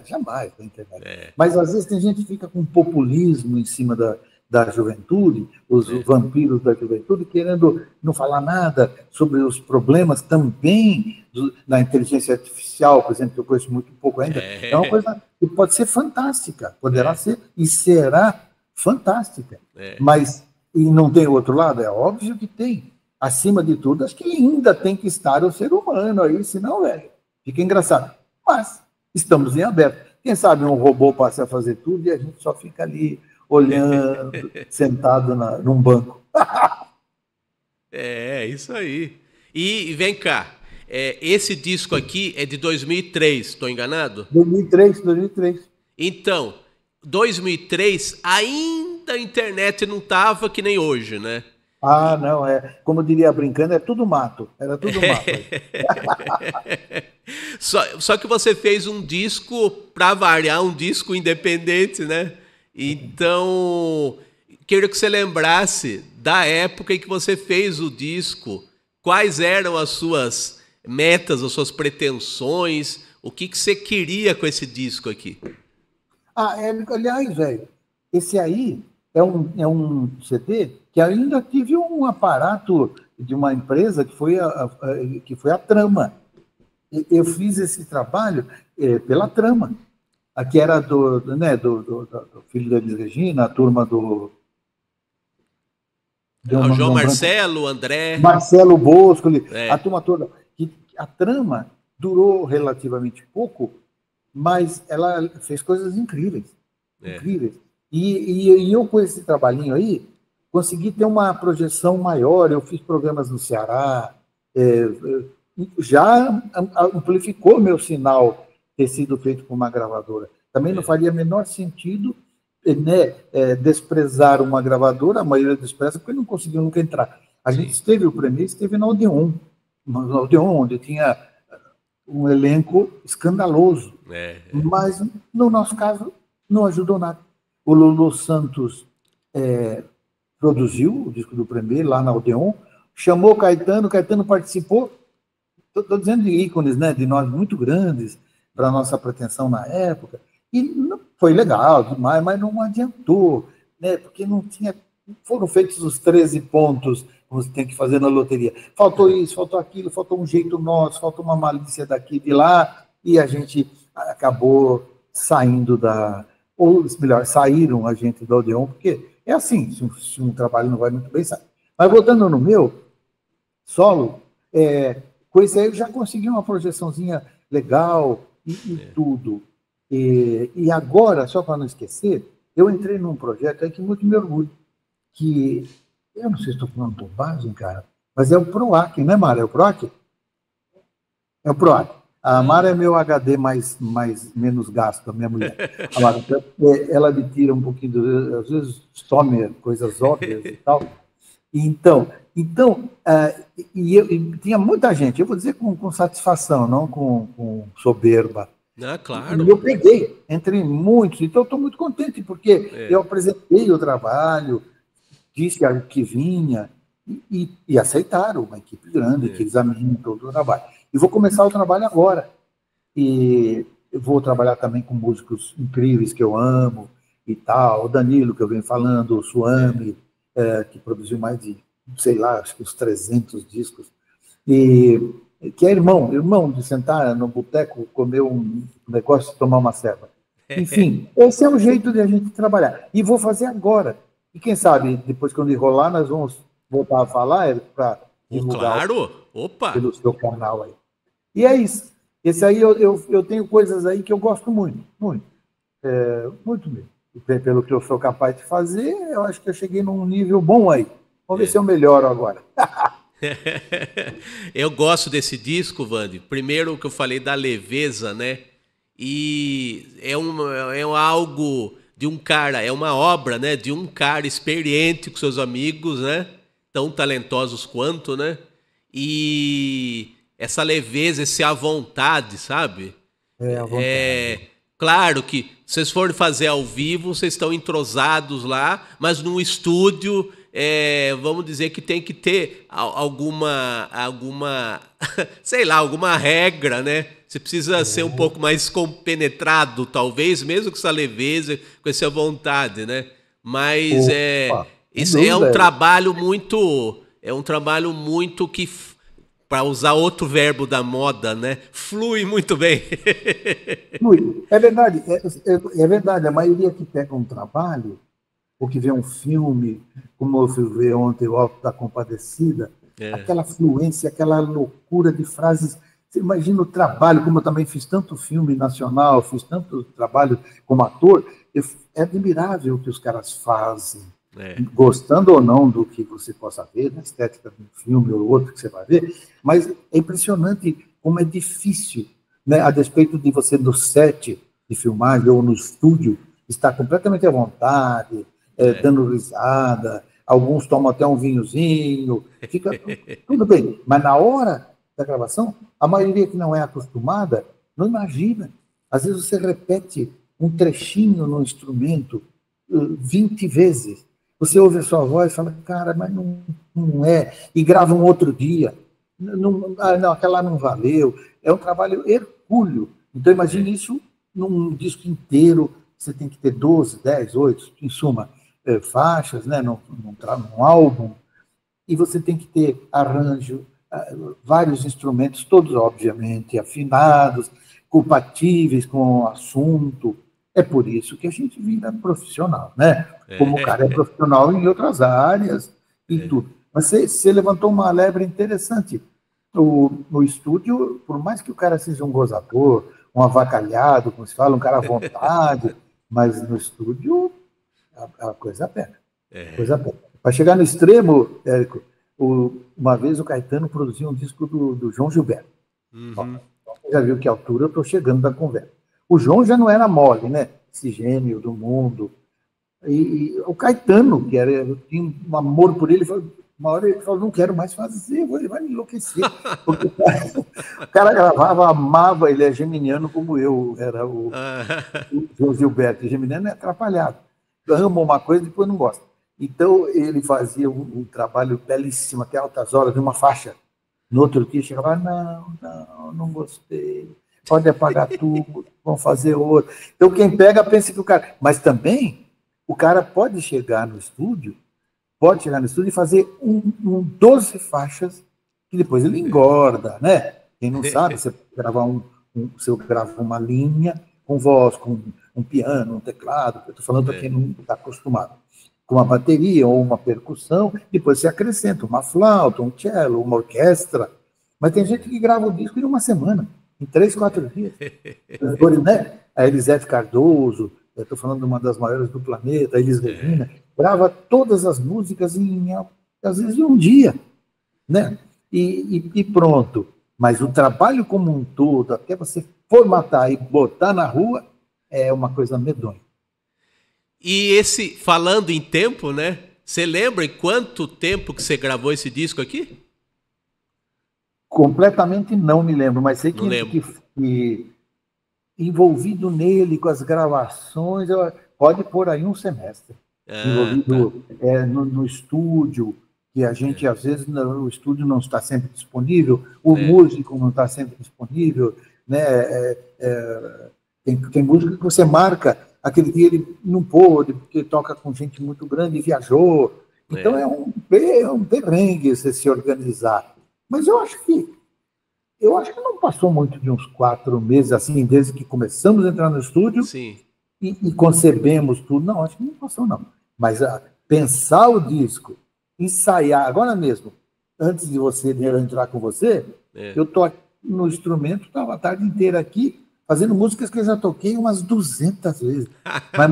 jamais da internet. Mas às vezes tem gente que fica com populismo em cima da juventude, os vampiros da juventude, querendo não falar nada sobre os problemas também da inteligência artificial, por exemplo, que eu conheço muito pouco ainda. É uma coisa que pode ser fantástica, poderá ser e será fantástica. Mas, e não tem outro lado? É óbvio que tem. Acima de tudo, acho que ainda tem que estar o ser humano aí, senão, fica engraçado. Mas estamos em aberto. Quem sabe um robô passe a fazer tudo e a gente só fica ali olhando, sentado num banco. Isso aí. E vem cá, esse disco aqui é de 2003, estou enganado? 2003. Então, 2003 ainda a internet não estava que nem hoje, né? Não, como diria brincando, é tudo mato. Era tudo mato. Só que você fez um disco, para variar, um disco independente, né? Então, queria que você lembrasse da época em que você fez o disco, quais eram as suas metas, as suas pretensões, o que você queria com esse disco aqui? Aliás, velho, esse aí é um CD que ainda tive um aparato de uma empresa que foi a Trama. Eu fiz esse trabalho pela Trama. Aqui era do filho da Elis Regina, a turma do... O João Marcelo, o André... Marcelo Bosco, a turma toda. A Trama durou relativamente pouco, mas ela fez coisas incríveis. Incríveis. E eu, com esse trabalhinho aí, consegui ter uma projeção maior. Eu fiz programas no Ceará, já amplificou meu sinal ter sido feito por uma gravadora. Também não faria menor sentido, né, desprezar uma gravadora, a maioria despreza, porque não conseguiu nunca entrar. A gente esteve, o Premier esteve na Odeon, onde tinha um elenco escandaloso. Mas, no nosso caso, não ajudou nada. O Lulu Santos produziu o disco do Premier lá na Odeon, chamou Caetano participou. Estou dizendo de ícones, né, de nós muito grandes, para a nossa pretensão na época, e não, foi legal demais, mas não adiantou, né, porque não foram feitos os 13 pontos que você tem que fazer na loteria. Faltou isso, faltou aquilo, faltou um jeito nosso, faltou uma malícia daqui e de lá, e a gente acabou saindo ou melhor, saíram a gente da Odeon, porque é assim, se um trabalho não vai muito bem, sai. Mas voltando no meu solo, com esse aí eu já consegui uma projeçãozinha legal e tudo. E agora, só para não esquecer, eu entrei num projeto aí que muito me orgulho, que eu não sei se estou falando bobagem, cara, mas é o PROAC, né, Mara? É o PROAC? É o PROAC. A Mara é meu HD menos gasto, a minha mulher. A Mara, ela me tira um pouquinho, às vezes some coisas óbvias e tal. Então e tinha muita gente, eu vou dizer com satisfação, não com soberba. Claro. E eu peguei, entre muitos, então eu estou muito contente, porque eu apresentei o trabalho, disse que vinha, e aceitaram, uma equipe grande, que examina todo o trabalho. E vou começar o trabalho agora. E eu vou trabalhar também com músicos incríveis que eu amo e tal, o Danilo, que eu venho falando, o Suami, que produziu mais de, sei lá, acho que uns 300 discos, e que é irmão de sentar no boteco, comer um negócio e tomar uma ceva. Enfim, esse é o jeito de a gente trabalhar. E vou fazer agora. E quem sabe, depois quando enrolar, nós vamos voltar a falar para divulgar pelo seu canal aí. E é isso. Esse aí eu tenho coisas aí que eu gosto muito, muito. Muito mesmo. pelo que eu sou capaz de fazer, eu acho que eu cheguei num nível bom aí. Vamos ver se eu melhoro agora. Eu gosto desse disco, Vande. Primeiro que eu falei da leveza, né? E é algo de um cara, é uma obra, né? De um cara experiente com seus amigos, né? Tão talentosos quanto, né? E essa leveza, esse à vontade, sabe? À vontade. Claro que se vocês forem fazer ao vivo, vocês estão entrosados lá, mas num estúdio, vamos dizer que tem que ter alguma sei lá, alguma regra, né? Você precisa ser um pouco mais compenetrado, talvez, mesmo com essa leveza, com essa vontade, né? Mas isso é um trabalho muito, que, para usar outro verbo da moda, né? Flui muito bem. Flui. É verdade, é verdade. A maioria que pega um trabalho, ou que vê um filme, como eu fui ver ontem, o Alto da Compadecida, aquela fluência, aquela loucura de frases. Você imagina o trabalho, como eu também fiz tanto filme nacional, fiz tanto trabalho como ator, é admirável o que os caras fazem. Gostando ou não do que você possa ver, da estética de um filme ou outro que você vai ver, mas é impressionante como é difícil, né, a despeito de você no set de filmagem ou no estúdio, estar completamente à vontade, dando risada, alguns tomam até um vinhozinho, fica tudo bem, mas na hora da gravação, a maioria que não é acostumada não imagina. Às vezes você repete um trechinho no instrumento 20 vezes. Você ouve a sua voz e fala, cara, mas não é. E grava um outro dia. Não, aquela não valeu. É um trabalho hercúleo. Então, imagine isso num disco inteiro. Você tem que ter 12, 10, 8, em suma, faixas, né, num álbum. E você tem que ter arranjo, vários instrumentos, todos, obviamente, afinados, compatíveis com o assunto. É por isso que a gente vira profissional, né? Como o cara é profissional em outras áreas e tudo. Mas você levantou uma lebre interessante. No estúdio, por mais que o cara seja um gozador, um avacalhado, como se fala, um cara à vontade, mas no estúdio a coisa pega. Para chegar no extremo, Érico, uma vez o Caetano produziu um disco do João Gilberto. Você já viu que altura eu estou chegando da conversa. O João já não era mole, né? Esse gênio do mundo. E o Caetano, que tinha um amor por ele, uma hora ele falou, não quero mais fazer, ele vai me enlouquecer. Porque o cara gravava, amava, ele é geminiano como eu, era o João Gilberto. Geminiano é atrapalhado. Ama uma coisa e depois não gosta. Então, ele fazia um trabalho belíssimo, até altas horas, de uma faixa. No outro dia, chegava, não gostei. Pode apagar tudo, vamos fazer outro. Então, quem pega, pensa que o cara... Mas também, o cara pode chegar no estúdio e fazer 12 faixas, que depois ele engorda, né? Quem não sabe, você grava você grava uma linha com voz, com um piano, um teclado, eu estou falando para quem não está acostumado, com uma bateria ou uma percussão, depois você acrescenta uma flauta, um cello, uma orquestra. Mas tem gente que grava o disco em uma semana, em 3, 4 dias. Né? A Elisete Cardoso, eu estou falando de uma das maiores do planeta, a Elis Regina, grava todas as músicas às vezes em um dia, né? E pronto. Mas o trabalho como um todo, até você formatar e botar na rua, é uma coisa medonha. E falando em tempo, né? Você lembra em quanto tempo que você gravou esse disco aqui? Completamente não me lembro, mas sei que envolvido nele, com as gravações, pode pôr aí um semestre. Envolvido no estúdio, que a gente, às vezes, o estúdio não está sempre disponível, o músico não está sempre disponível, né? Tem música que você marca, aquele dia ele não pôde, porque toca com gente muito grande e viajou. Então é um perrengue você se organizar. Mas eu acho que não passou muito de uns 4 meses, assim, desde que começamos a entrar no estúdio e concebemos tudo. Não, acho que não passou, não. Mas pensar o disco, ensaiar, agora mesmo, antes de eu entrar com você, eu estou no instrumento, estava a tarde inteira aqui, fazendo músicas que eu já toquei umas 200 vezes, mas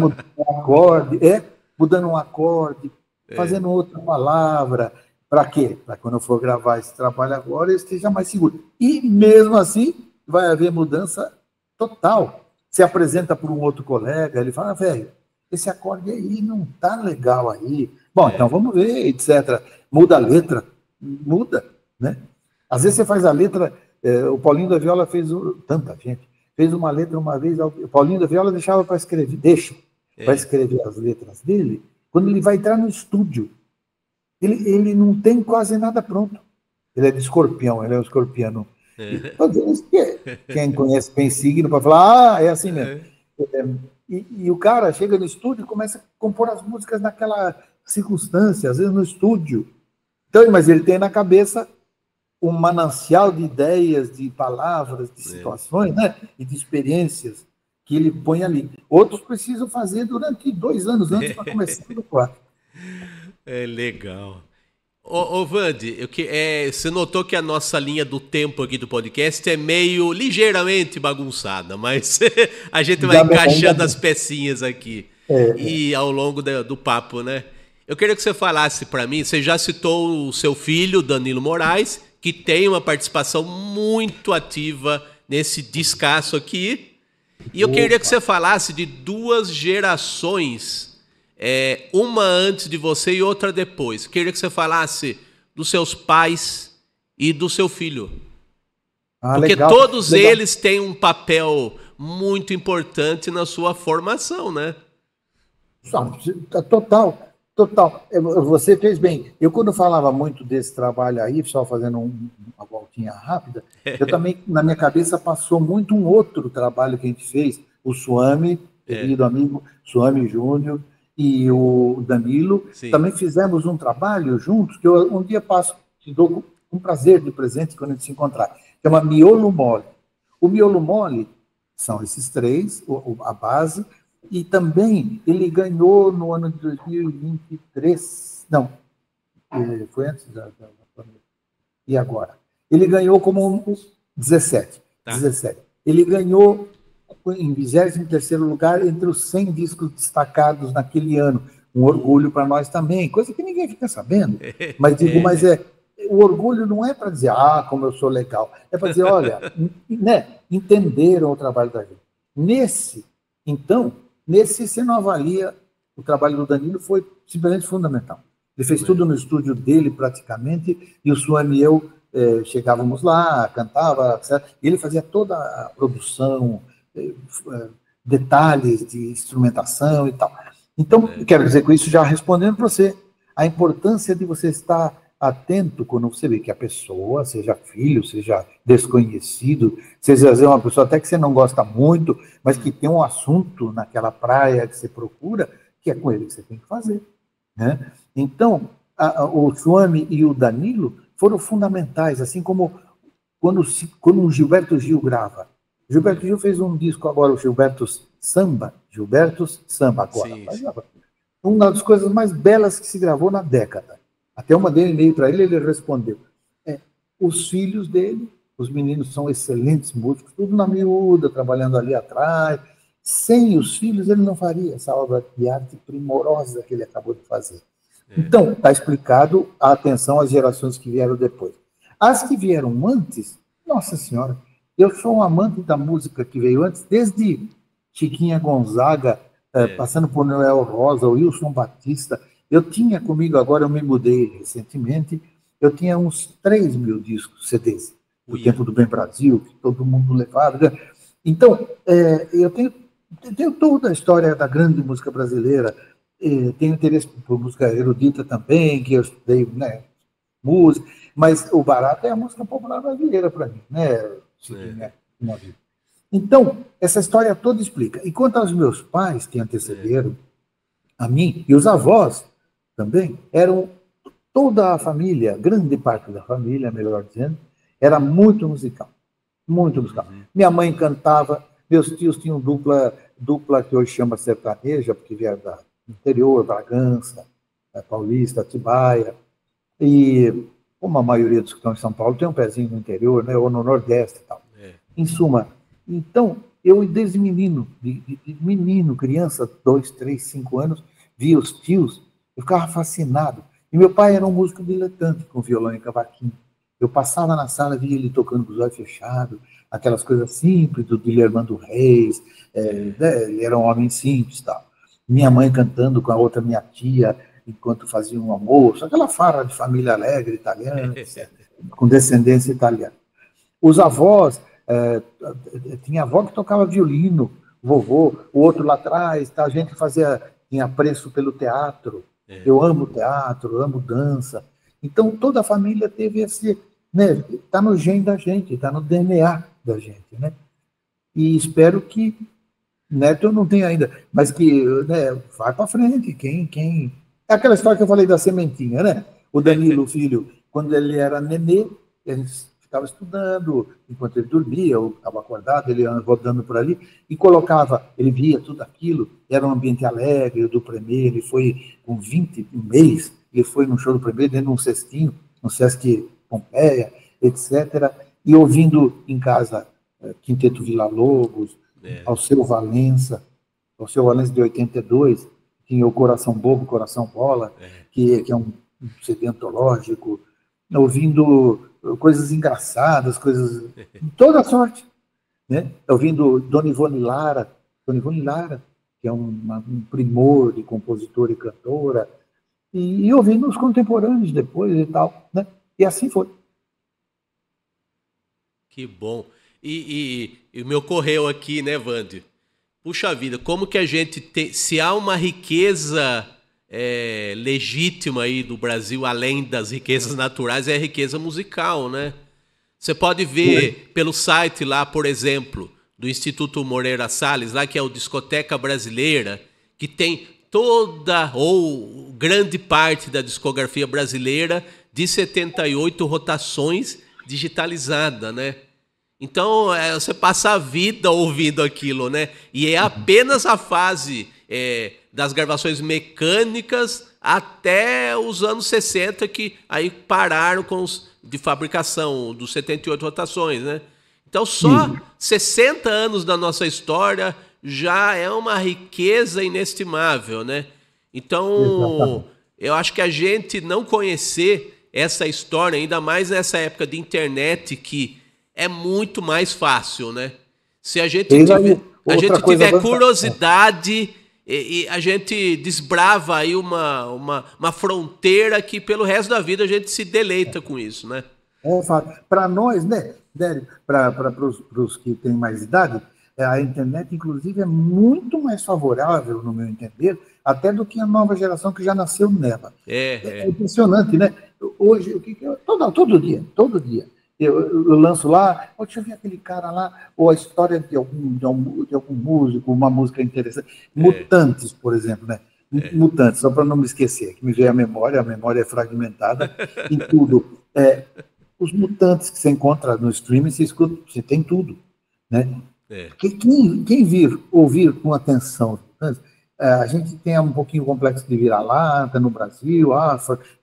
mudando um acorde, fazendo outra palavra. Para quê? Para quando eu for gravar esse trabalho agora, eu esteja mais seguro. E mesmo assim, vai haver mudança total. Se apresenta para um outro colega, ele fala, velho, esse acorde aí não tá legal aí. Bom, então vamos ver, etc. Muda a letra, muda, né? Às vezes você faz a letra, o Paulinho da Viola tanta gente, fez uma letra uma vez, o Paulinho da Viola deixava para escrever, para escrever as letras dele, quando ele vai entrar no estúdio. Ele não tem quase nada pronto. Ele é de Escorpião, ele é um escorpiano. Quem conhece bem signo para falar, é assim mesmo. E o cara chega no estúdio e começa a compor as músicas naquela circunstância, às vezes no estúdio. Então, mas ele tem na cabeça um manancial de ideias, de palavras, de situações, né? E de experiências que ele põe ali. Outros precisam fazer durante 2 anos antes para começar no quarto. É legal. Ô Vande, você notou que a nossa linha do tempo aqui do podcast é meio ligeiramente bagunçada, mas a gente vai encaixando as pecinhas aqui e ao longo do papo, né? Eu queria que você falasse para mim, você já citou o seu filho, Danilo Moraes, que tem uma participação muito ativa nesse descasso aqui, e eu queria que você falasse de 2 gerações, uma antes de você e outra depois. Queria que você falasse dos seus pais e do seu filho. Porque legal, todos eles têm um papel muito importante na sua formação, né? Total. Você fez bem. Eu, quando falava muito desse trabalho aí, só fazendo uma voltinha rápida, eu também, na minha cabeça, passou muito um outro trabalho que a gente fez, o Suami, querido amigo, Suami Júnior, e o Danilo. Sim. Também fizemos um trabalho juntos, que eu um dia te dou um prazer de presente quando a gente se encontrar. Chama Miolo Mole. O Miolo Mole são esses 3, a base, e também ele ganhou no ano de 2023, não, foi antes da pandemia. E agora? Ele ganhou como 17. Ele ganhou em 23º lugar entre os 100 discos destacados naquele ano. Um orgulho para nós também, coisa que ninguém fica sabendo. Mas o orgulho não é para dizer, como eu sou legal. É para dizer, olha, né, entenderam o trabalho da gente. Nesse você não avalia, o trabalho do Danilo foi simplesmente fundamental. Ele fez tudo no estúdio dele, praticamente, e o Suami e eu chegávamos lá, cantava, etc. E ele fazia toda a produção, detalhes de instrumentação e tal. Então, quero dizer com isso, já respondendo para você, a importância de você estar atento quando você vê que a pessoa, seja filho, seja desconhecido, seja uma pessoa até que você não gosta muito, mas que tem um assunto naquela praia que você procura, que é com ele que você tem que fazer, né? Então, o Suami e o Danilo foram fundamentais, assim como quando o Gilberto Gil grava. Gilberto Gil fez um disco agora, o Gilberto's Samba agora. Uma das coisas mais belas que se gravou na década. Até eu mandei um e-mail para ele, ele respondeu. Os filhos dele, os meninos são excelentes músicos, tudo na miúda, trabalhando ali atrás. Sem os filhos, ele não faria essa obra de arte primorosa que ele acabou de fazer. Então, está explicado a atenção às gerações que vieram depois. As que vieram antes, nossa senhora, eu sou um amante da música que veio antes, desde Chiquinha Gonzaga, passando por Noel Rosa, Wilson Batista. Eu tinha comigo, agora eu me mudei recentemente, eu tinha uns 3.000 discos, CDs, do Tempo do Bem Brasil, que todo mundo levava. Então, eu tenho toda a história da grande música brasileira, tenho interesse por música erudita também, que eu estudei, né, música, mas o barato é a música popular brasileira para mim, né? Então, essa história toda explica. E quanto aos meus pais que antecederam a mim, e os avós também, eram toda a família, grande parte da família, melhor dizendo, era muito musical. Muito musical. Minha mãe cantava, meus tios tinham dupla que hoje chama sertaneja, porque vieram do interior, Bragança, Paulista, Atibaia, e como a maioria dos que estão em São Paulo tem um pezinho no interior, né, ou no Nordeste e tal. Em suma, então, eu desde menino, menino, criança, 2, 3, 5 anos, via os tios, eu ficava fascinado. E meu pai era um músico diletante com violão e cavaquinho. Eu passava na sala, via ele tocando com os olhos fechados, aquelas coisas simples do Guilhermando Reis, né, ele era um homem simples, tal. Minha mãe cantando com a outra minha tia, enquanto fazia um almoço, aquela farra de família alegre italiana, com descendência italiana. Os avós, tinha avó que tocava violino, vovô, o outro lá atrás, tá, a gente tinha apreço pelo teatro. Eu amo teatro, amo dança. Então, toda a família teve esse, né, está no gene da gente, está no DNA da gente, né? E espero que, neto eu não tenho ainda, mas que, né, vai para frente, É aquela história que eu falei da sementinha, né? O Danilo, filho, quando ele era nenê, ele ficava estudando, enquanto ele dormia, eu estava acordado, ele ia rodando por ali, e colocava, ele via tudo aquilo, era um ambiente alegre, o do Premier, ele foi com 20 mês, ele foi no show do Premier, dentro de um cestinho, no Sesc Pompeia, etc., e ouvindo em casa Quinteto Villa-Lobos, Alceu Valença de 82, tinha o Coração Bobo, Coração Bola, que é um CD antológico, ouvindo coisas engraçadas, coisas de toda sorte, né? Ouvindo Dona Ivone Lara, que é um primor de compositora e cantora, e ouvindo os contemporâneos depois e tal, né? E assim foi. Que bom. E me ocorreu aqui, né, Wander? Puxa vida, como que a gente tem... Se há uma riqueza legítima aí do Brasil, além das riquezas naturais, é a riqueza musical, né? Você pode ver pelo site lá, por exemplo, do Instituto Moreira Salles, lá que é o Discoteca Brasileira, que tem toda ou grande parte da discografia brasileira de 78 rotações digitalizada, né? Então, você passa a vida ouvindo aquilo, né? E é apenas a fase das gravações mecânicas até os anos 60, que aí pararam com os de fabricação dos 78 rotações, né? Então, só 60 anos da nossa história já é uma riqueza inestimável, né? Então, eu acho que a gente não conhecer essa história, ainda mais nessa época de internet, que é muito mais fácil, né? Se a gente tiver curiosidade, e a gente desbrava aí uma fronteira que pelo resto da vida a gente se deleita com isso, né? Para nós, né, para os que têm mais idade, a internet, inclusive, é muito mais favorável, no meu entender, até do que a nova geração que já nasceu nela. É impressionante, né? Hoje, todo dia, eu lanço lá, deixa eu ver aquele cara lá, ou a história de algum músico, uma música interessante. Mutantes, por exemplo, né? Mutantes, só para não me esquecer, que me veio a memória é fragmentada em tudo. Os Mutantes que você encontra no streaming, você escuta, você tem tudo, né? Quem ouvir com atenção, a gente tem um pouquinho complexo de vira-lata no Brasil,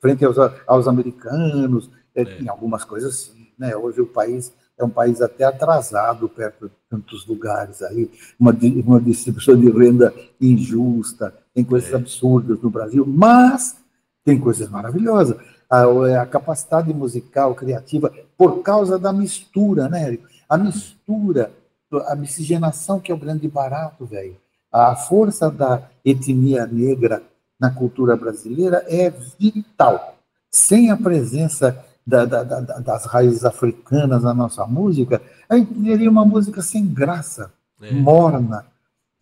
frente aos americanos, em algumas coisas sim. Né? Hoje o país é um país até atrasado perto de tantos lugares aí, uma distribuição de renda injusta, tem coisas absurdas no Brasil, mas tem coisas maravilhosas. A capacidade musical, criativa, por causa da mistura, né, Érico? A mistura, a miscigenação que é o grande barato, velho. A força da etnia negra na cultura brasileira é vital. Sem a presença das raízes africanas na nossa música, a gente teria uma música sem graça, morna.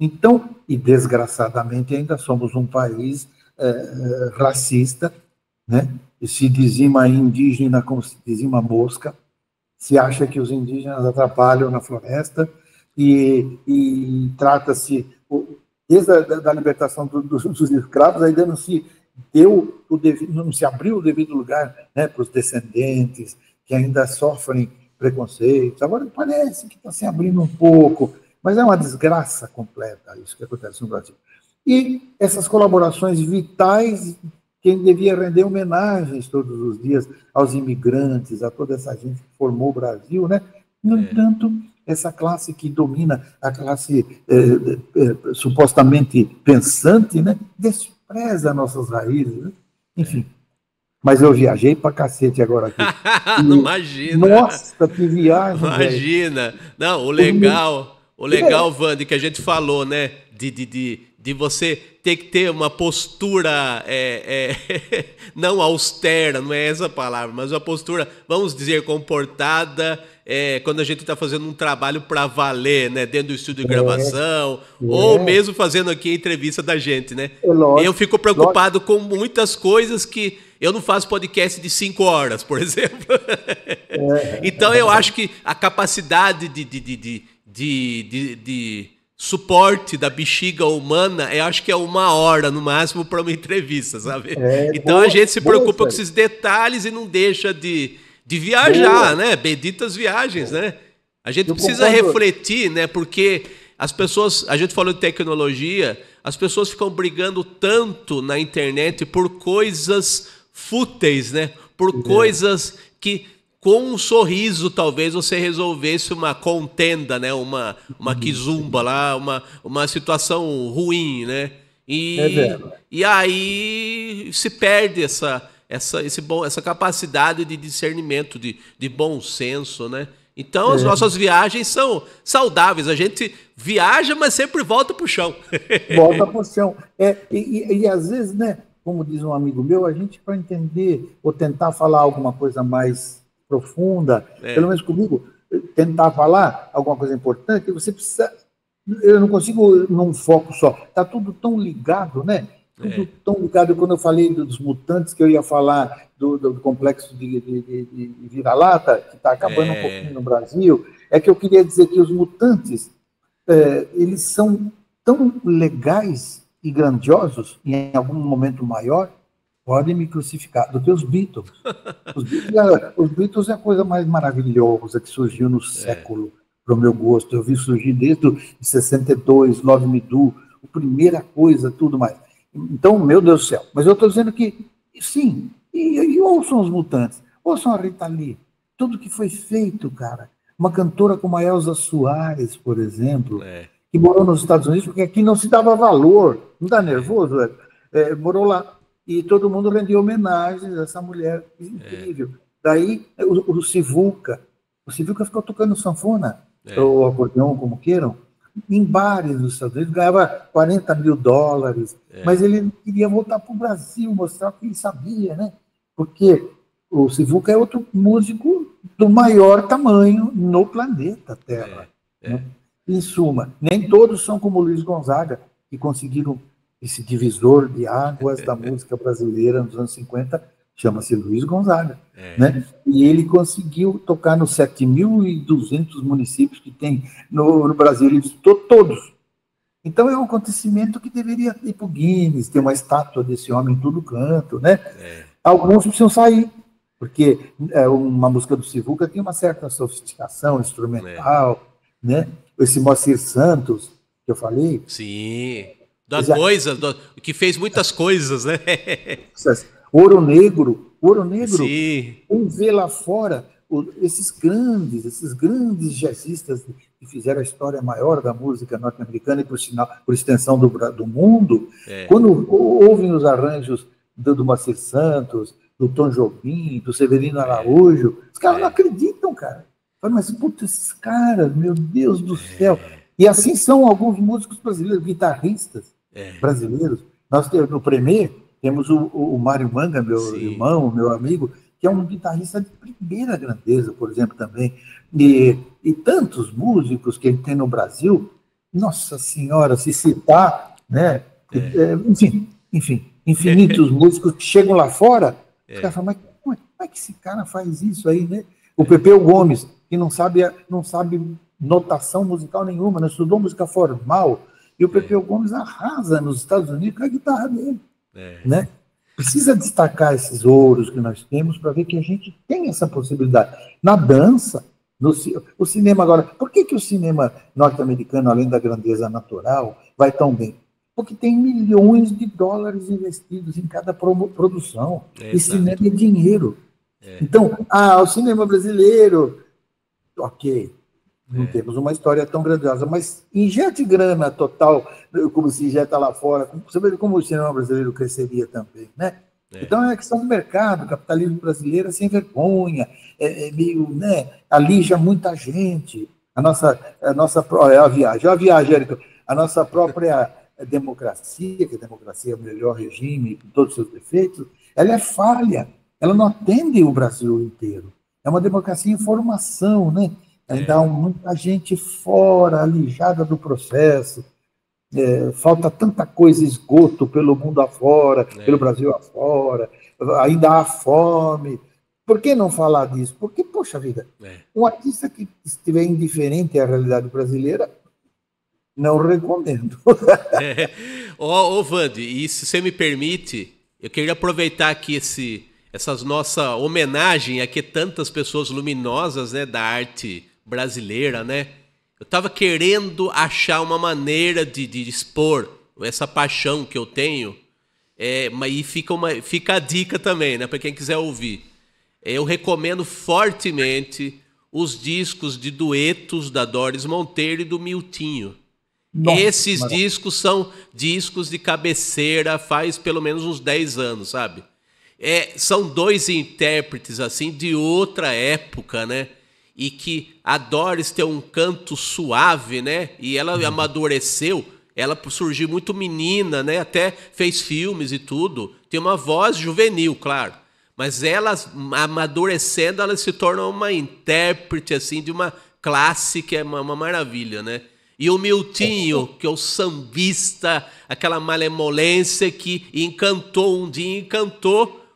Então, e desgraçadamente ainda somos um país racista, né? E se dizima indígena como se dizima mosca, se acha que os indígenas atrapalham na floresta e trata-se, desde a libertação dos escravos, ainda não se não se abriu o devido lugar, né, para os descendentes que ainda sofrem preconceitos. Agora parece que está se abrindo um pouco, mas é uma desgraça completa isso que acontece no Brasil. E essas colaborações vitais, quem devia render homenagens todos os dias aos imigrantes, a toda essa gente que formou o Brasil, né? No entanto, essa classe que domina, a classe supostamente pensante, né, despreza nossas raízes, né? Enfim. Mas eu viajei pra cacete agora aqui. Não E, imagina. nossa, que viagem, velho. Imagina. Não, Os meni- o legal, Wanda, que a gente falou, né? De você ter que ter uma postura não austera, não é essa a palavra, mas uma postura, vamos dizer, comportada, quando a gente está fazendo um trabalho para valer, né? Dentro do estúdio de gravação, ou É, mesmo fazendo aqui a entrevista da gente, né? é Eu lógico, fico lógico. preocupado com muitas coisas que eu não faço podcast de 5 horas, por exemplo. Então eu acho que a capacidade de suporte da bexiga humana, eu acho que é 1 hora no máximo para uma entrevista, sabe? Então a Boa, gente se boa, preocupa com Sérgio. esses detalhes e não deixa de viajar, Boa. né? Benditas viagens, né? A gente Eu precisa concordo. refletir, né? Porque as pessoas, a gente falou de tecnologia, as pessoas ficam brigando tanto na internet por coisas fúteis, né? Por coisas que com um sorriso talvez você resolvesse uma contenda, né? Uma quizumba lá, uma situação ruim, né? É verdade. E aí se perde essa capacidade de discernimento, de bom senso, né? Então as nossas viagens são saudáveis. A gente viaja, mas sempre volta pro chão. Volta para o chão. E às vezes, né, como diz um amigo meu, a gente, para entender ou tentar falar alguma coisa mais profunda, pelo menos comigo, tentar falar alguma coisa importante, você precisa. Eu não consigo num foco só. Está tudo tão ligado, né? Tudo tão ligado. Quando eu falei dos mutantes, que eu ia falar do complexo de vira-lata, que está acabando um pouquinho no Brasil, é que eu queria dizer que os mutantes eles são tão legais e grandiosos, em algum momento maior, podem me crucificar, do que os Beatles. Os Beatles é a coisa mais maravilhosa que surgiu no século, para o meu gosto. Eu vi surgir desde o 62, Love Me Do, a primeira coisa, tudo mais. Então, meu Deus do céu. Mas eu estou dizendo que, sim, e ouçam os Mutantes, ouçam a Rita Lee, tudo que foi feito, cara. Uma cantora como a Elza Soares, por exemplo, que morou nos Estados Unidos, porque aqui não se dava valor. Não dá nervoso, velho? Morou lá. E todo mundo rendia homenagens a essa mulher incrível. Daí, o Sivuca. O Sivuca ficou tocando sanfona, ou acordeão, como queiram, em bares dos Estados Unidos, ganhava $40 mil, mas ele queria voltar para o Brasil, mostrar o que ele sabia, né? Porque o Sivuca é outro músico do maior tamanho no planeta Terra. Né? Em suma, nem todos são como o Luiz Gonzaga, que conseguiram esse divisor de águas da música brasileira nos anos 50, chama-se Luiz Gonzaga. Né? E ele conseguiu tocar nos 7.200 municípios que tem no Brasil, ele visitou todos. Então é um acontecimento que deveria ir para o Guinness, ter uma estátua desse homem em todo canto. Né? Alguns precisam sair, porque uma música do Sivuca tem uma certa sofisticação instrumental, né? Esse Moacir Santos, que eu falei. Sim, que fez muitas coisas, né? Ouro Negro, Sim. quem vê lá fora esses grandes jazzistas que fizeram a história maior da música norte-americana e, por extensão do mundo, quando ouvem os arranjos do Moacir Santos, do Tom Jobim, do Severino Araújo, os caras não acreditam, cara. Falam, mas, puta, esses caras, meu Deus do céu. E assim são alguns músicos brasileiros, guitarristas brasileiros. Nós temos no Premier, temos o Mário Manga, meu irmão, meu amigo, que é um guitarrista de primeira grandeza, por exemplo, também. E tantos músicos que ele tem no Brasil, nossa senhora, se citar, né? Enfim, infinitos músicos que chegam lá fora, os caras falam, mas como é que esse cara faz isso aí, né? O Pepeu Gomes, que não sabe notação musical nenhuma, não estudou música formal, e o Pepeu Gomes arrasa nos Estados Unidos com a guitarra dele. Né? Precisa destacar esses ouros que nós temos para ver que a gente tem essa possibilidade. Na dança, o cinema agora... Por que o cinema norte-americano, além da grandeza natural, vai tão bem? Porque tem milhões de dólares investidos em cada produção. E cinema é dinheiro. Então, o cinema brasileiro, ok, Não temos uma história tão grandiosa, mas injete grana total, como se injeta lá fora, você vê como o cinema brasileiro cresceria também, né? Então é questão do mercado, o capitalismo brasileiro é sem vergonha, é meio, né, alija muita gente. É a viagem, Érico, a nossa própria democracia, que a democracia é o melhor regime, com todos os seus defeitos, ela é falha, ela não atende o Brasil inteiro. É uma democracia em formação, né? Ainda há muita gente fora, alijada do processo. Falta tanta coisa, esgoto pelo mundo afora, pelo Brasil afora. Ainda há fome. Por que não falar disso? Porque, poxa vida, um artista que estiver indiferente à realidade brasileira, não recomendo. Ô, Vande, e se você me permite, eu queria aproveitar aqui essas nossa homenagem aqui a tantas pessoas luminosas, né, da arte brasileira, né? Eu estava querendo achar uma maneira de expor essa paixão que eu tenho, mas fica a dica também, né, para quem quiser ouvir. Eu recomendo fortemente os discos de duetos da Doris Monteiro e do Miltinho. Nossa, esses discos são discos de cabeceira faz pelo menos uns 10 anos, sabe? São dois intérpretes assim de outra época, né? E que a Doris tem um canto suave, né? E ela amadureceu, ela surgiu muito menina, né? Até fez filmes e tudo. Tem uma voz juvenil, claro. Mas ela, amadurecendo, ela se torna uma intérprete assim, de uma classe que é uma maravilha, né? E o Miltinho, que é o sambista, aquela malemolência que encantou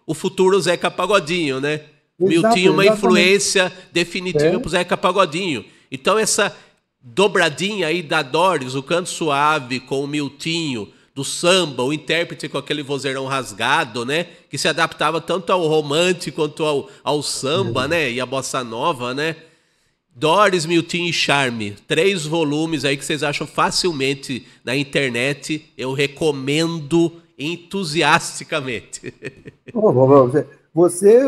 o futuro Zeca Pagodinho, né? Miltinho, uma influência definitiva para o Zeca Pagodinho. Então, essa dobradinha aí da Doris, o canto suave com o Miltinho, do samba, o intérprete com aquele vozeirão rasgado, né? Que se adaptava tanto ao romântico quanto ao samba, né? E a bossa nova, né? Doris, Miltinho e Charme. 3 volumes aí que vocês acham facilmente na internet. Eu recomendo entusiasticamente. Você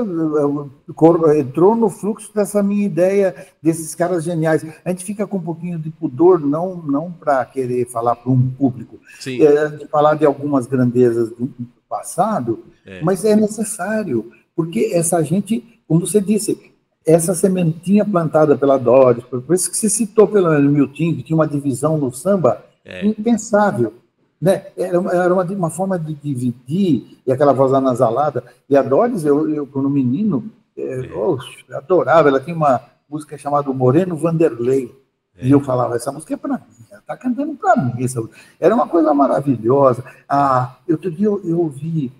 entrou no fluxo dessa minha ideia, desses caras geniais. A gente fica com um pouquinho de pudor, não para querer falar para um público, de falar de algumas grandezas do passado, mas é necessário, porque essa gente, como você disse, essa sementinha plantada pela Doris, por isso que você citou pelo Miltinho, que tinha uma divisão no samba impensável. Né? Era uma forma de dividir, e aquela voz anasalada. E a Doris, eu quando menino, eu adorava. Ela tinha uma música chamada Moreno Vanderlei. E eu falava, essa música é para mim, ela está cantando para mim. Era uma coisa maravilhosa. Outro dia eu ouvi,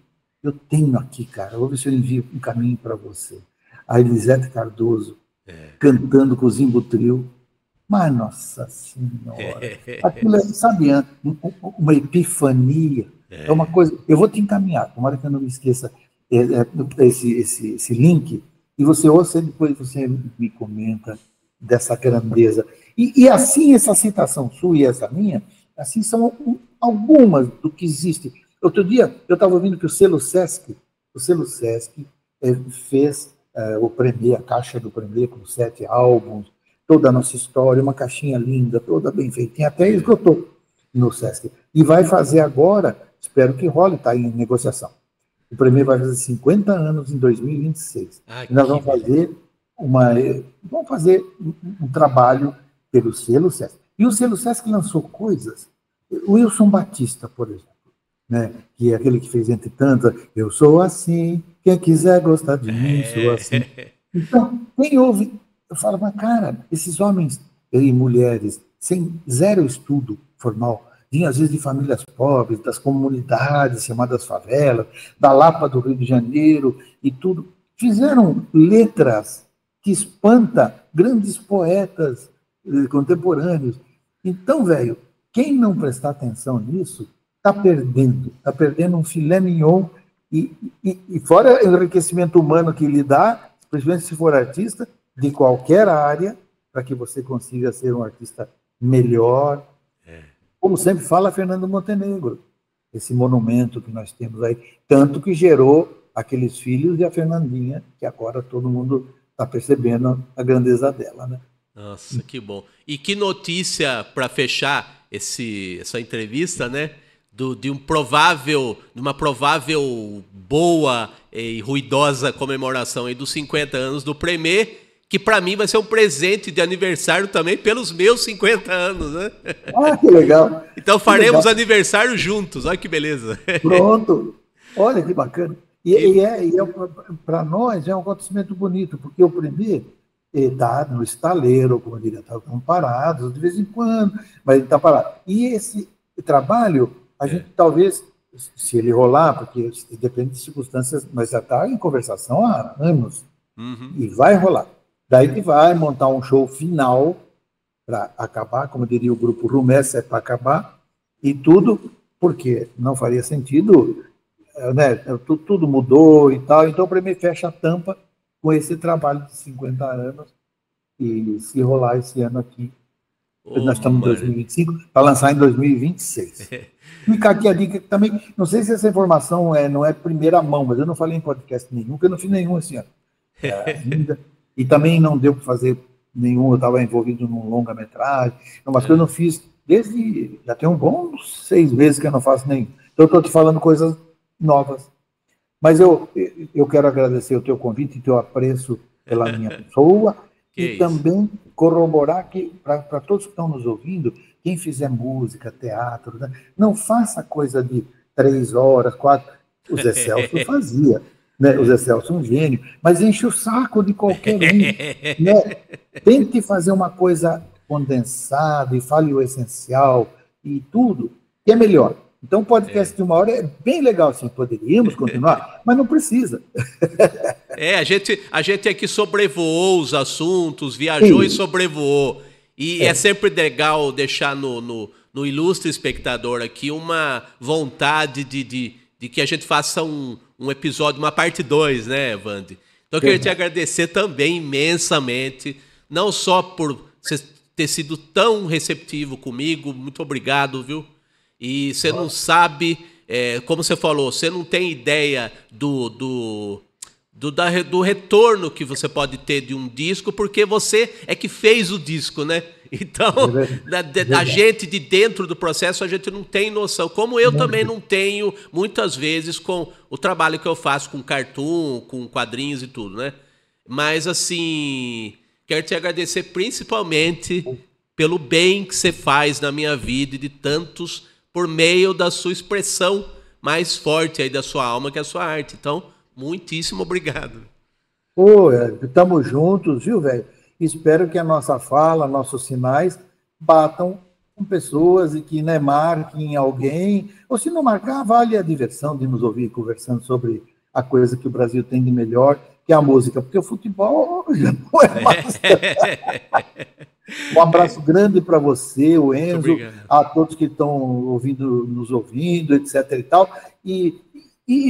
eu tenho aqui, cara, vou ver se eu envio um caminho para você. A Elisete Cardoso cantando com o Zimbo Trio. Mas, Nossa Senhora, aquilo é, sabe, uma epifania, é uma coisa. Eu vou te encaminhar, tomara que eu não me esqueça esse link, e você ouça e depois você me comenta dessa grandeza. E assim, essa citação sua e essa minha, assim são algumas do que existe. Outro dia, eu estava ouvindo que o selo Sesc fez o Premier, a caixa do Premier, com 7 álbuns, toda a nossa história, uma caixinha linda, toda bem feitinha, até esgotou no Sesc. E vai fazer agora, espero que role, está em negociação. O Premier vai fazer 50 anos em 2026. E nós vamos fazer um trabalho pelo selo Sesc. E o selo Sesc lançou coisas. O Wilson Batista, por exemplo, né, que é aquele que fez entre tantas, eu sou assim, quem quiser gostar de mim, sou assim. Então, quem ouve, eu falo, mas cara, esses homens e mulheres sem zero estudo formal, vinham às vezes de famílias pobres, das comunidades chamadas favelas, da Lapa do Rio de Janeiro e tudo, fizeram letras que espanta grandes poetas contemporâneos. Então, velho, quem não prestar atenção nisso está perdendo um filé mignon e fora o enriquecimento humano que lhe dá, principalmente se for artista, de qualquer área, para que você consiga ser um artista melhor. Como sempre fala Fernando Montenegro, esse monumento que nós temos aí, tanto que gerou aqueles filhos e a Fernandinha, que agora todo mundo está percebendo a grandeza dela, né? Nossa, que bom. E que notícia para fechar essa entrevista, né? De uma provável boa e ruidosa comemoração aí dos 50 anos do Premier, que para mim vai ser um presente de aniversário também pelos meus 50 anos, né? Ah, que legal. Então faremos aniversário juntos, olha que beleza. Pronto. Olha que bacana. Para nós é um acontecimento bonito, porque o Premier está no estaleiro, como eu diria, estão parados de vez em quando, mas ele está parado. E esse trabalho, a gente talvez, se ele rolar, porque depende de circunstâncias, mas já está em conversação há anos, e vai rolar. Daí ele vai montar um show final para acabar, como diria o grupo Rumessa, é para acabar, e tudo, porque não faria sentido, né? Tudo mudou e tal, então o Premier fecha a tampa com esse trabalho de 50 anos, e se rolar esse ano aqui, nós estamos em 2025, para lançar em 2026. Fica aqui a dica também, não sei se essa informação não é primeira mão, mas eu não falei em podcast nenhum, porque eu não fiz nenhum esse ano ainda, e também não deu para fazer nenhum, eu estava envolvido num longa-metragem, mas que eu não fiz já tem um bom 6 meses que eu não faço nenhum. Então eu estou te falando coisas novas. Mas eu quero agradecer o teu convite e teu apreço pela minha pessoa e também corroborar que, para todos que estão nos ouvindo, quem fizer música, teatro, né, não faça coisa de 3 horas, 4. O Zé Celso fazia, né? O Zé Celso é um gênio, mas enche o saco de qualquer um. Né? Tente fazer uma coisa condensada e fale o essencial e tudo, que é melhor. Então, o podcast de 1 hora é bem legal, assim, poderíamos continuar, mas não precisa. A gente aqui sobrevoou os assuntos, viajou e sobrevoou. E é sempre legal deixar no ilustre espectador aqui uma vontade de que a gente faça um episódio, uma parte 2, né, Vande? Então, eu queria te agradecer também imensamente, não só por você ter sido tão receptivo comigo, muito obrigado, viu? E você não sabe, como você falou, você não tem ideia do retorno que você pode ter de um disco, porque você é que fez o disco, né? Então, da gente de dentro do processo, a gente não tem noção. Como eu também não tenho, muitas vezes, com o trabalho que eu faço com cartoon, com quadrinhos e tudo, né? Mas, assim, quero te agradecer principalmente pelo bem que você faz na minha vida e de tantos, por meio da sua expressão mais forte aí da sua alma, que é a sua arte. Então, muitíssimo obrigado. Estamos juntos, viu, velho? Espero que a nossa fala, nossos sinais, batam com pessoas e que, né, marquem alguém. Ou se não marcar, vale a diversão de nos ouvir conversando sobre a coisa que o Brasil tem de melhor, que é a música. Porque o futebol já não é mais... Um abraço grande para você, o Enzo, a todos que estão nos ouvindo, etc. e tal. E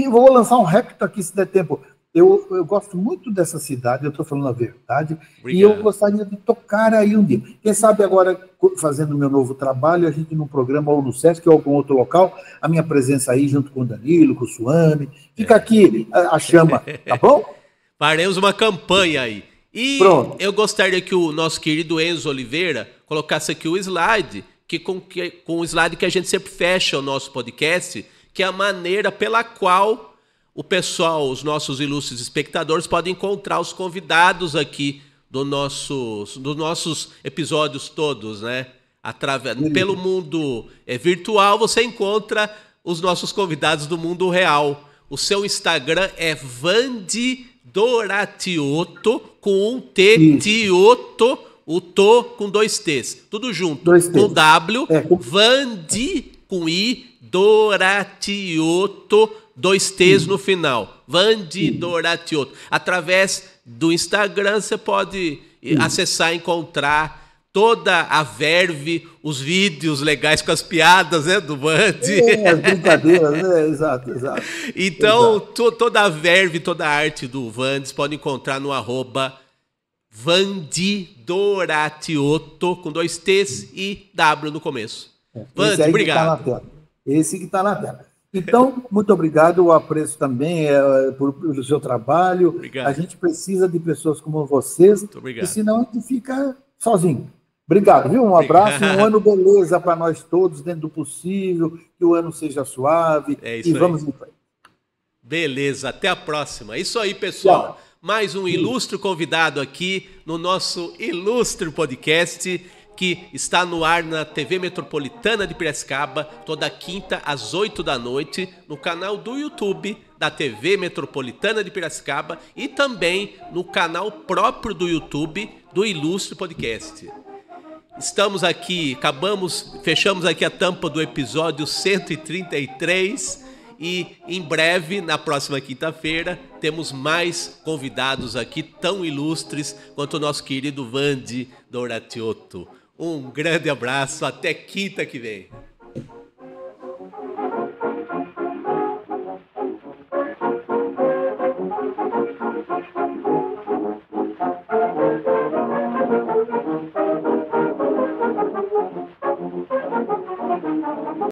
vou lançar um repto aqui, se der tempo. Eu gosto muito dessa cidade, eu estou falando a verdade, e eu gostaria de tocar aí um dia. Quem sabe agora, fazendo o meu novo trabalho, a gente num programa ou no Sesc ou algum outro local, a minha presença aí junto com o Danilo, com o Suame, fica aqui a chama, tá bom? Faremos uma campanha aí. E pronto. Eu gostaria que o nosso querido Enzo Oliveira colocasse aqui o slide, com o slide que a gente sempre fecha o nosso podcast, que é a maneira pela qual o pessoal, os nossos ilustres espectadores, podem encontrar os convidados aqui dos nossos episódios todos, né? Pelo mundo virtual, você encontra os nossos convidados do mundo real. O seu Instagram é Vande Doratioto, com um T, Tioto, o To com 2 T's. Tudo junto. 2 T's. Com W, Vande com I, Doratioto, 2 T's no final. Vande Doratioto. Através do Instagram, você pode acessar e encontrar toda a verve, os vídeos legais com as piadas, né, do Vande. As brincadeiras, né? Exato. Então, toda a verve, toda a arte do Vande, você pode encontrar no @Vandidoratioto, com 2 T's e W no começo. Vande, obrigado. Esse que está na tela. Então, muito obrigado, o apreço também pelo seu trabalho. Obrigado. A gente precisa de pessoas como vocês, Muito obrigado. e senão a gente fica sozinho. Obrigado, viu? Um abraço e um ano beleza para nós todos, dentro do possível, que o ano seja suave e vamos em frente. Beleza, até a próxima. Isso aí, pessoal. Tchau. Mais um ilustre convidado aqui no nosso ilustre podcast, que está no ar na TV Metropolitana de Piracicaba, toda quinta às 8 da noite, no canal do YouTube da TV Metropolitana de Piracicaba e também no canal próprio do YouTube do Ilustre Podcast. Estamos aqui, fechamos aqui a tampa do episódio 133 e em breve, na próxima quinta-feira, temos mais convidados aqui tão ilustres quanto o nosso querido Vandi Doratiotto. Um grande abraço, até quinta que vem.